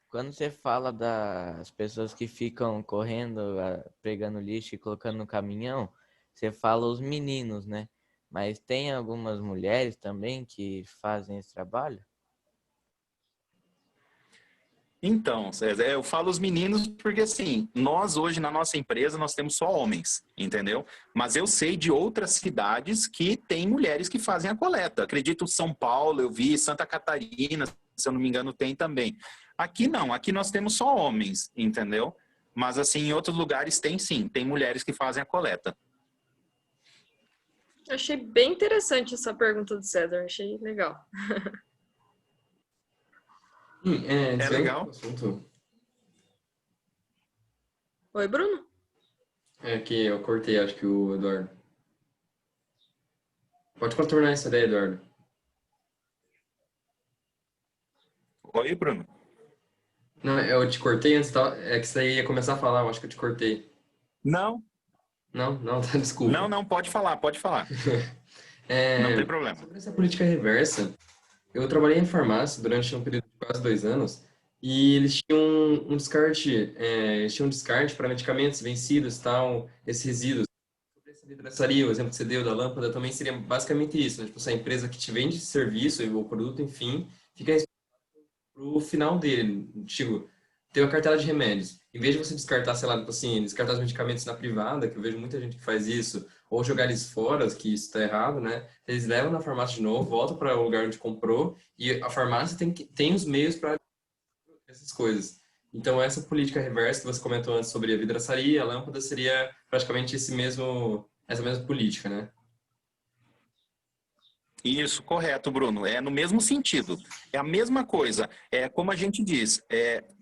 [SPEAKER 7] Quando você fala das pessoas que ficam correndo, pegando lixo e colocando no caminhão, você fala os meninos, né? Mas tem algumas mulheres também que fazem esse trabalho?
[SPEAKER 1] Então, César, eu falo os meninos porque, assim, nós hoje na nossa empresa, nós temos só homens, entendeu? Mas eu sei de outras cidades que tem mulheres que fazem a coleta. Acredito São Paulo, eu vi, Santa Catarina, se eu não me engano, tem também. Aqui não, aqui nós temos só homens, entendeu? Mas, assim, em outros lugares tem sim, tem mulheres que fazem a coleta.
[SPEAKER 6] Achei bem interessante essa pergunta do César, achei legal.
[SPEAKER 1] É legal.
[SPEAKER 10] Assunto.
[SPEAKER 6] Oi, Bruno?
[SPEAKER 10] É que eu cortei, acho que o Eduardo. Pode contornar essa ideia, Eduardo.
[SPEAKER 1] Oi, Bruno.
[SPEAKER 10] Não, eu te cortei antes, é que você ia começar a falar, eu acho que eu te cortei.
[SPEAKER 1] Não.
[SPEAKER 10] Não, tá, desculpa.
[SPEAKER 1] Não, pode falar, pode falar. Não tem problema.
[SPEAKER 10] Sobre essa política reversa, eu trabalhei em farmácia durante um período de quase 2 anos e eles tinham um descarte, para medicamentos vencidos, tal, esses resíduos. Sobre essa vidraçaria, o exemplo que você deu da lâmpada, também seria basicamente isso, né? Tipo, essa empresa que te vende serviço ou produto, enfim, fica pro final dele, tipo, tem uma cartela de remédios. Em vez de você descartar, sei lá, tipo assim, descartar os medicamentos na privada, que eu vejo muita gente que faz isso, ou jogar eles fora, que isso está errado, né? Eles levam na farmácia de novo, voltam para o lugar onde comprou, e a farmácia tem os meios para essas coisas. Então, essa política reversa que você comentou antes sobre a vidraçaria, a lâmpada, seria praticamente essa mesma política, né?
[SPEAKER 1] Isso, correto, Bruno. É no mesmo sentido. É a mesma coisa. É como a gente diz,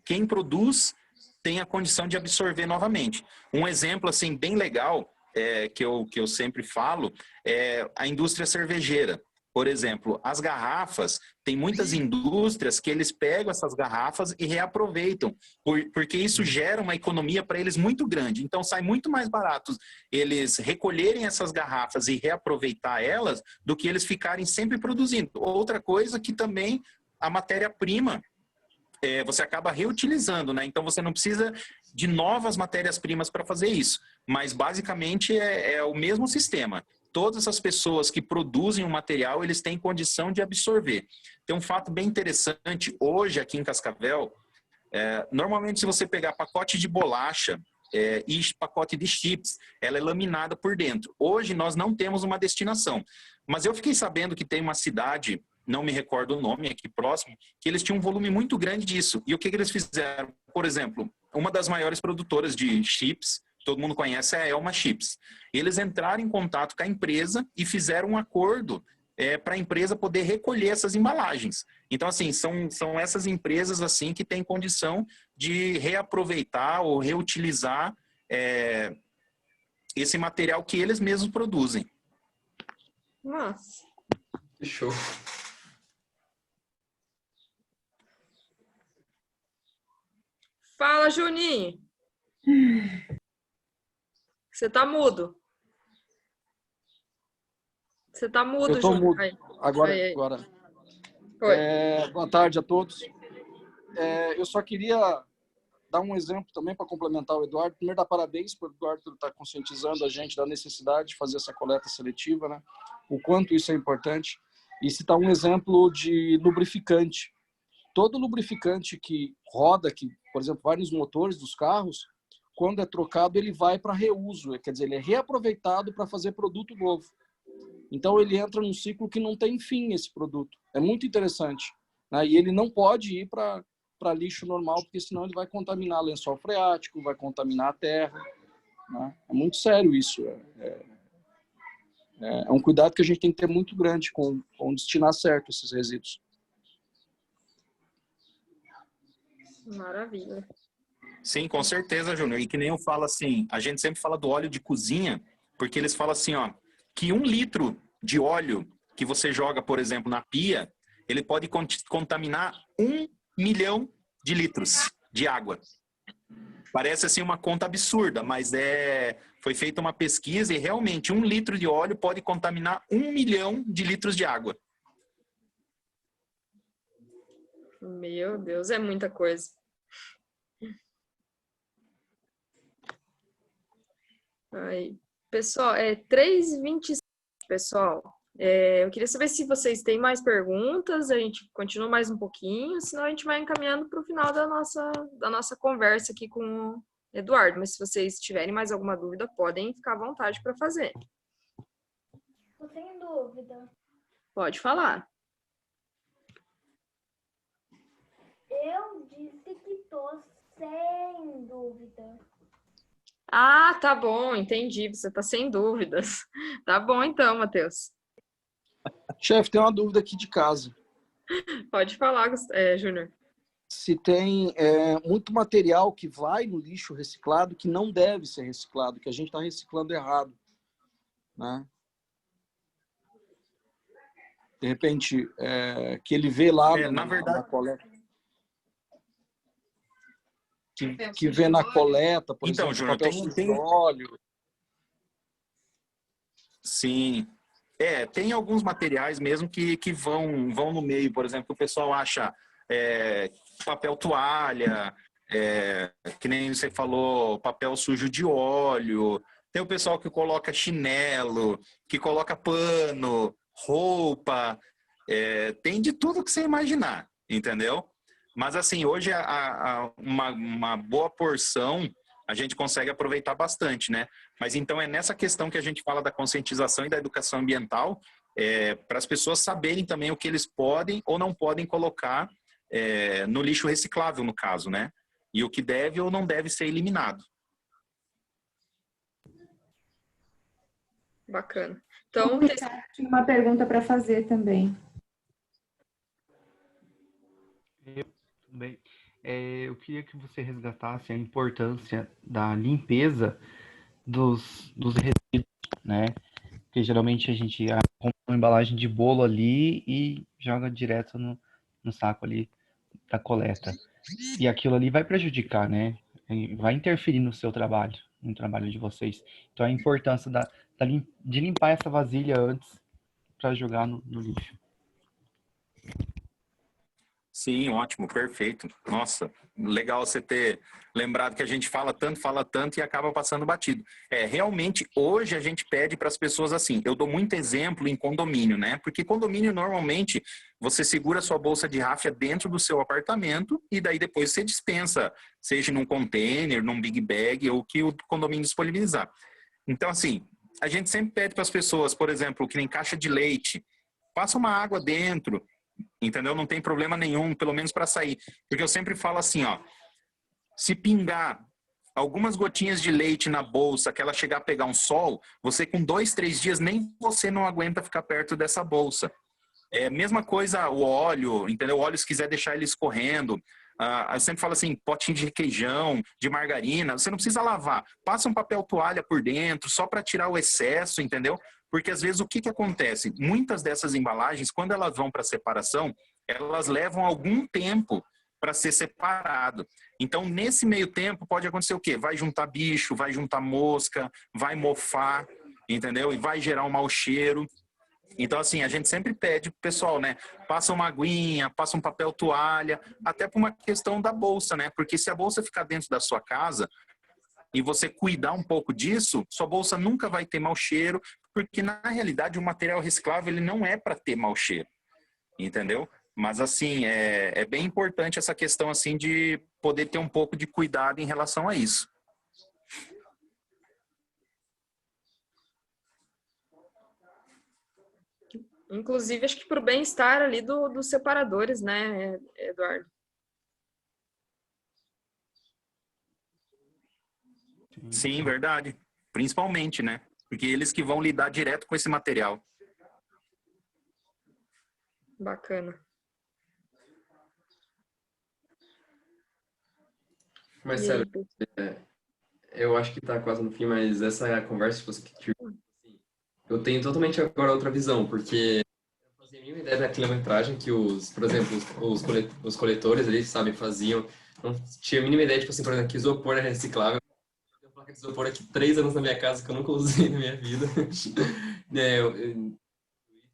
[SPEAKER 1] quem produz tem a condição de absorver novamente. Um exemplo assim bem legal que eu sempre falo é a indústria cervejeira. Por exemplo, as garrafas, tem muitas indústrias que eles pegam essas garrafas e reaproveitam, porque isso gera uma economia para eles muito grande. Então, sai muito mais barato eles recolherem essas garrafas e reaproveitar elas do que eles ficarem sempre produzindo. Outra coisa que também a matéria-prima você acaba reutilizando, né? Então, você não precisa de novas matérias-primas para fazer isso. Mas, basicamente, é o mesmo sistema. Todas as pessoas que produzem o material, eles têm condição de absorver. Tem um fato bem interessante, hoje aqui em Cascavel, normalmente se você pegar pacote de bolacha e pacote de chips, ela é laminada por dentro. Hoje nós não temos uma destinação, mas eu fiquei sabendo que tem uma cidade, não me recordo o nome, aqui próximo, que eles tinham um volume muito grande disso. E o que eles fizeram? Por exemplo, uma das maiores produtoras de chips, todo mundo conhece, é a Elma Chips. Eles entraram em contato com a empresa e fizeram um acordo para a empresa poder recolher essas embalagens. Então, assim, são essas empresas assim que têm condição de reaproveitar ou reutilizar esse material que eles mesmos produzem.
[SPEAKER 6] Nossa.
[SPEAKER 10] Que show.
[SPEAKER 6] Fala, Juninho. Você tá mudo. Você tá mudo,
[SPEAKER 11] Eu tô
[SPEAKER 6] Júnior.
[SPEAKER 11] mudo.
[SPEAKER 6] Aí.
[SPEAKER 11] Agora.
[SPEAKER 6] Oi.
[SPEAKER 11] Boa tarde a todos. Eu só queria dar um exemplo também para complementar o Eduardo. Primeiro, dar parabéns para o Eduardo por estar conscientizando a gente da necessidade de fazer essa coleta seletiva, né? O quanto isso é importante. E citar um exemplo de lubrificante. Todo lubrificante que roda, que, por exemplo, vai nos motores dos carros, quando é trocado, ele vai para reuso. Quer dizer, ele é reaproveitado para fazer produto novo. Então, ele entra num ciclo que não tem fim, esse produto. É muito interessante, né? E ele não pode ir para lixo normal, porque senão ele vai contaminar lençol freático, vai contaminar a terra, né? É muito sério isso. É um cuidado que a gente tem que ter muito grande com destinar certo esses resíduos.
[SPEAKER 6] Maravilha.
[SPEAKER 1] Sim, com certeza, Júnior. E que nem eu falo assim, a gente sempre fala do óleo de cozinha, porque eles falam assim, ó, que 1 litro de óleo que você joga, por exemplo, na pia, ele pode contaminar 1 milhão de litros de água. Parece assim uma conta absurda, mas foi feita uma pesquisa e realmente 1 litro de óleo pode contaminar 1 milhão de litros de água.
[SPEAKER 6] Meu Deus, é muita coisa. Aí, pessoal, 3h27, pessoal. Eu queria saber se vocês têm mais perguntas, a gente continua mais um pouquinho, senão a gente vai encaminhando para o final da nossa conversa aqui com o Eduardo. Mas se vocês tiverem mais alguma dúvida, podem ficar à vontade para fazer.
[SPEAKER 12] Eu tenho dúvida.
[SPEAKER 6] Pode falar.
[SPEAKER 12] Eu disse que tô sem dúvida.
[SPEAKER 6] Ah, tá bom, entendi. Você tá sem dúvidas. Tá bom então, Matheus.
[SPEAKER 11] Chefe, tem uma dúvida aqui de casa.
[SPEAKER 6] Pode falar, Júnior.
[SPEAKER 11] Se tem muito material que vai no lixo reciclado que não deve ser reciclado, que a gente está reciclando errado, né? De repente, que ele vê lá
[SPEAKER 1] na verdade,
[SPEAKER 11] na coleta. Que vê na coleta, por
[SPEAKER 1] então,
[SPEAKER 11] exemplo,
[SPEAKER 1] Júnior,
[SPEAKER 11] papel
[SPEAKER 1] tem
[SPEAKER 11] óleo.
[SPEAKER 1] Sim. Tem alguns materiais mesmo que vão no meio. Por exemplo, o pessoal acha papel toalha, que nem você falou, papel sujo de óleo. Tem o pessoal que coloca chinelo, que coloca pano, roupa. Tem de tudo que você imaginar, entendeu? Mas assim, hoje uma boa porção a gente consegue aproveitar bastante, né? Mas então é nessa questão que a gente fala da conscientização e da educação ambiental, para as pessoas saberem também o que eles podem ou não podem colocar no lixo reciclável, no caso, né? E o que deve ou não deve ser eliminado.
[SPEAKER 6] Bacana. Então,
[SPEAKER 5] tinha uma pergunta para fazer também.
[SPEAKER 13] Tudo bem. Eu queria que você resgatasse a importância da limpeza dos resíduos, né? Porque geralmente a gente compra uma embalagem de bolo ali e joga direto no saco ali da coleta. E aquilo ali vai prejudicar, né? Vai interferir no seu trabalho, no trabalho de vocês. Então a importância de limpar essa vasilha antes para jogar no lixo.
[SPEAKER 1] Sim, ótimo, perfeito. Nossa, legal você ter lembrado que a gente fala tanto e acaba passando batido. Realmente, hoje a gente pede para as pessoas assim, eu dou muito exemplo em condomínio, né? Porque condomínio, normalmente, você segura sua bolsa de ráfia dentro do seu apartamento e daí depois você dispensa, seja num container, num big bag ou o que o condomínio disponibilizar. Então, assim, a gente sempre pede para as pessoas, por exemplo, que nem caixa de leite, passa uma água dentro, entendeu? Não tem problema nenhum, pelo menos para sair. Porque eu sempre falo assim, ó, se pingar algumas gotinhas de leite na bolsa, que ela chegar a pegar um sol, você com 2, 3 dias, nem você não aguenta ficar perto dessa bolsa. Mesma coisa o óleo, entendeu? O óleo, se quiser deixar ele escorrendo. Eu sempre falo assim, potinho de requeijão, de margarina, você não precisa lavar. Passa um papel toalha por dentro, só para tirar o excesso, entendeu? Porque às vezes o que acontece? Muitas dessas embalagens, quando elas vão para separação, elas levam algum tempo para ser separado. Então, nesse meio tempo, pode acontecer o quê? Vai juntar bicho, vai juntar mosca, vai mofar, entendeu? E vai gerar um mau cheiro. Então, assim, a gente sempre pede pro pessoal, né? Passa uma aguinha, passa um papel toalha, até por uma questão da bolsa, né? Porque se a bolsa ficar dentro da sua casa e você cuidar um pouco disso, sua bolsa nunca vai ter mau cheiro, porque na realidade o material reciclável ele não é para ter mau cheiro, entendeu? Mas assim, é bem importante essa questão assim de poder ter um pouco de cuidado em relação a isso.
[SPEAKER 6] Inclusive, acho que para o bem-estar ali dos separadores, né, Eduardo?
[SPEAKER 1] Sim, verdade. Principalmente, né? Porque eles que vão lidar direto com esse material.
[SPEAKER 6] Bacana.
[SPEAKER 10] Marcelo, eu acho que está quase no fim, mas essa conversa que você tirou, eu tenho totalmente agora outra visão, porque eu fazia a mínima ideia da quilometragem que por exemplo, os coletores ali, sabe, faziam. Não tinha a mínima ideia, tipo assim, por exemplo, que isopor é reciclável. Eu tenho placa de isopor aqui 3 anos na minha casa que eu nunca usei na minha vida.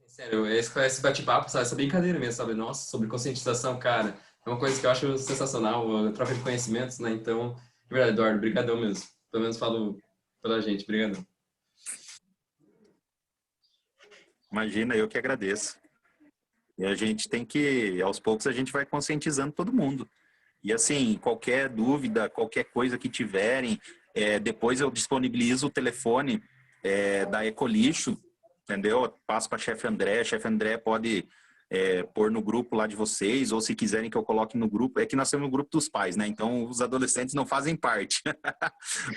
[SPEAKER 10] Sério, esse bate-papo, sabe, essa brincadeira mesmo, sabe? Nossa, sobre conscientização, cara, é uma coisa que eu acho sensacional, a troca de conhecimentos, né? Então, de verdade, Eduardo, brigadão mesmo. Pelo menos falo pela gente, brigadão.
[SPEAKER 1] Imagina, eu que agradeço. E a gente tem que, aos poucos, a gente vai conscientizando todo mundo. E assim, qualquer dúvida, qualquer coisa que tiverem, depois eu disponibilizo o telefone da Ecolixo, entendeu? Eu passo para a chefe André pode pôr no grupo lá de vocês, ou se quiserem que eu coloque no grupo, é que nós temos o grupo dos pais, né? Então os adolescentes não fazem parte.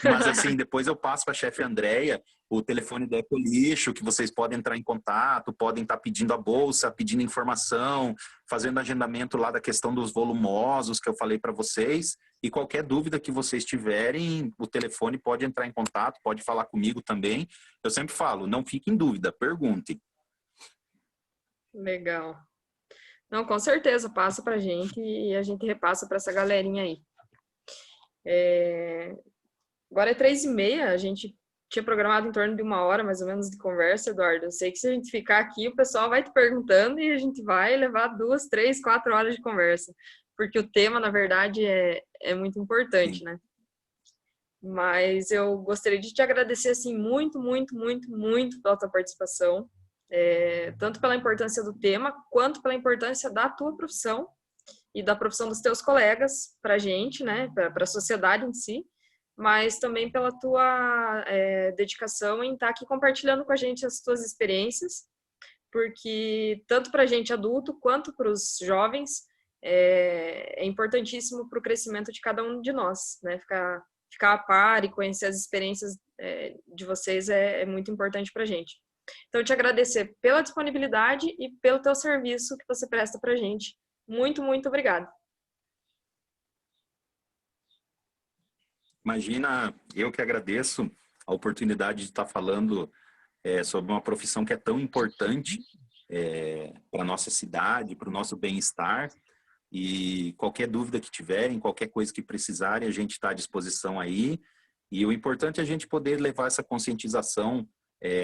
[SPEAKER 1] Mas assim, depois eu passo para a chefe Andréia o telefone da Ecolixo, que vocês podem entrar em contato, podem estar pedindo a bolsa, pedindo informação, fazendo agendamento lá da questão dos volumosos que eu falei para vocês, e qualquer dúvida que vocês tiverem, o telefone pode entrar em contato, pode falar comigo também. Eu sempre falo, não fique em dúvida, perguntem.
[SPEAKER 6] Legal. Não, com certeza, passa pra gente e a gente repassa para essa galerinha aí. Agora é 3h30, a gente tinha programado em torno de 1 hora, mais ou menos, de conversa, Eduardo. Eu sei que se a gente ficar aqui, o pessoal vai te perguntando e a gente vai levar 2, 3, 4 horas de conversa, porque o tema, na verdade, é muito importante, né? Mas eu gostaria de te agradecer, assim, muito, muito, muito, muito pela tua participação, tanto pela importância do tema, quanto pela importância da tua profissão e da profissão dos teus colegas para a gente, né, para a sociedade em si, mas também pela tua dedicação em estar aqui compartilhando com a gente as tuas experiências, porque tanto para a gente adulto quanto para os jovens é importantíssimo para o crescimento de cada um de nós, né, ficar a par e conhecer as experiências de vocês é muito importante para a gente. Então, te agradecer pela disponibilidade e pelo teu serviço que você presta para a gente. Muito, muito obrigada.
[SPEAKER 1] Imagina, eu que agradeço a oportunidade de estar falando sobre uma profissão que é tão importante para a nossa cidade, para o nosso bem-estar. E qualquer dúvida que tiverem, qualquer coisa que precisarem, a gente está à disposição aí. E o importante é a gente poder levar essa conscientização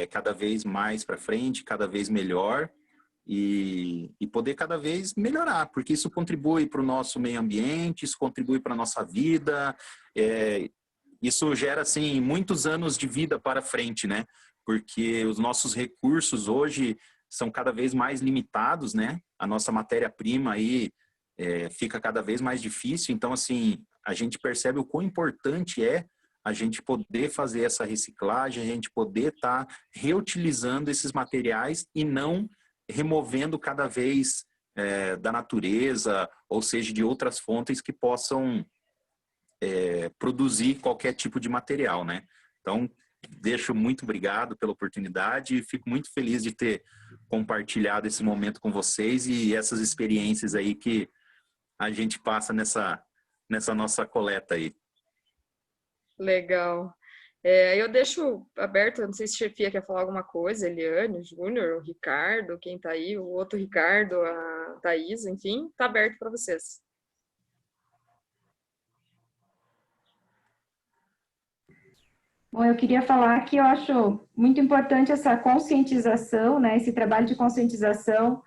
[SPEAKER 1] cada vez mais para frente, cada vez melhor e poder cada vez melhorar, porque isso contribui para o nosso meio ambiente, isso contribui para a nossa vida, isso gera, assim, muitos anos de vida para frente, né? Porque os nossos recursos hoje são cada vez mais limitados, né? A nossa matéria-prima aí fica cada vez mais difícil, então, assim, a gente percebe o quão importante é a gente poder fazer essa reciclagem, a gente poder estar reutilizando esses materiais e não removendo cada vez da natureza, ou seja, de outras fontes que possam produzir qualquer tipo de material, né? Então, deixo muito obrigado pela oportunidade e fico muito feliz de ter compartilhado esse momento com vocês e essas experiências aí que a gente passa nessa nossa coleta aí.
[SPEAKER 6] Legal. Eu deixo aberto, não sei se a chefia quer falar alguma coisa, Eliane, o Júnior, o Ricardo, quem tá aí, o outro Ricardo, a Thaís, enfim, tá aberto para vocês.
[SPEAKER 5] Bom, eu queria falar que eu acho muito importante essa conscientização, né, esse trabalho de conscientização.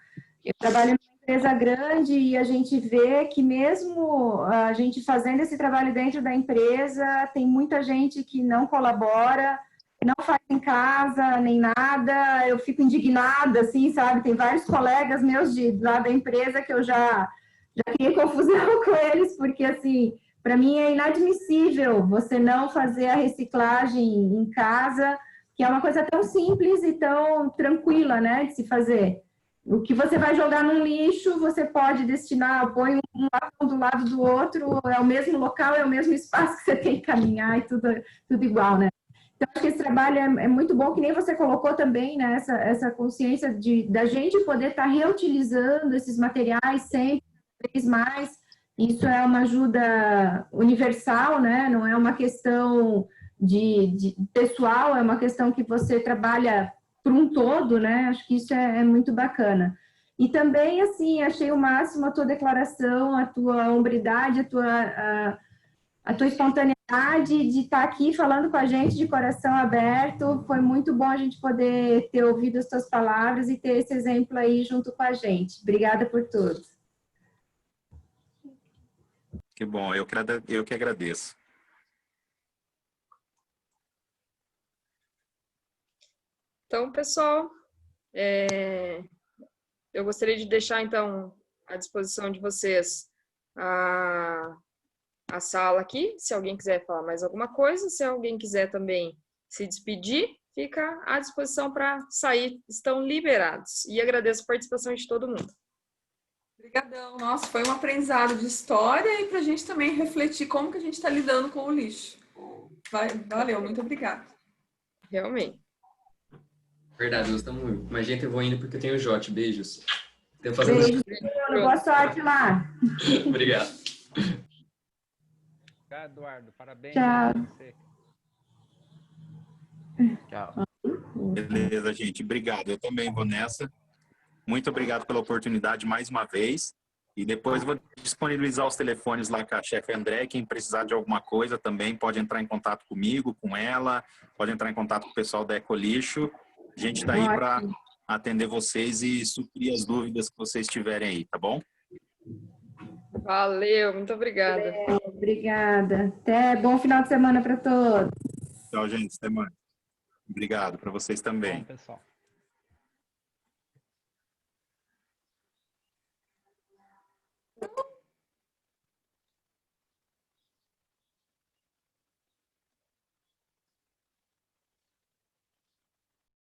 [SPEAKER 5] Eu trabalho numa empresa grande e a gente vê que mesmo a gente fazendo esse trabalho dentro da empresa, tem muita gente que não colabora, não faz em casa, nem nada. Eu fico indignada, assim, sabe? Tem vários colegas meus lá da empresa que eu já criei confusão com eles, porque, assim, para mim é inadmissível você não fazer a reciclagem em casa, que é uma coisa tão simples e tão tranquila, né, de se fazer. O que você vai jogar num lixo, você pode destinar, põe um do lado do outro, é o mesmo local, é o mesmo espaço que você tem que caminhar e tudo igual, né? Então, acho que esse trabalho é muito bom, que nem você colocou também, né, essa consciência da gente poder estar reutilizando esses materiais sempre, cada vez mais. Isso é uma ajuda universal, né? Não é uma questão de pessoal, é uma questão que você trabalha por um todo, né? Acho que isso é muito bacana. E também, assim, achei o máximo a tua declaração, a tua hombridade, a tua espontaneidade de estar aqui falando com a gente de coração aberto. Foi muito bom a gente poder ter ouvido as tuas palavras e ter esse exemplo aí junto com a gente. Obrigada por tudo.
[SPEAKER 1] Que bom, eu que agradeço.
[SPEAKER 6] Então, pessoal, Eu gostaria de deixar, então, à disposição de vocês a sala aqui, se alguém quiser falar mais alguma coisa, se alguém quiser também se despedir, fica à disposição para sair, estão liberados. E agradeço a participação de todo mundo.
[SPEAKER 3] Obrigadão. Nossa, foi um aprendizado de história e para a gente também refletir como que a gente está lidando com o lixo. Valeu, muito obrigada.
[SPEAKER 6] Realmente.
[SPEAKER 10] Verdade, nós estamos muito. Mas, gente, eu vou indo porque eu tenho o Jote. Beijos.
[SPEAKER 5] Beijo, Bruno. Boa sorte lá.
[SPEAKER 10] Obrigado.
[SPEAKER 13] Obrigado, Eduardo. Parabéns.
[SPEAKER 5] Tchau.
[SPEAKER 13] Pra você.
[SPEAKER 7] Tchau.
[SPEAKER 1] Beleza, gente. Obrigado. Eu também vou nessa. Muito obrigado pela oportunidade mais uma vez. E depois vou disponibilizar os telefones lá com a chefe André. Quem precisar de alguma coisa também pode entrar em contato comigo, com ela. Pode entrar em contato com o pessoal da Ecolixo. A gente está aí para atender vocês e suprir as dúvidas que vocês tiverem aí, tá bom?
[SPEAKER 6] Valeu, muito obrigada.
[SPEAKER 5] Obrigada. Até bom final de semana para todos.
[SPEAKER 1] Tchau, gente. Até mais. Obrigado para vocês também.
[SPEAKER 13] Bom, pessoal.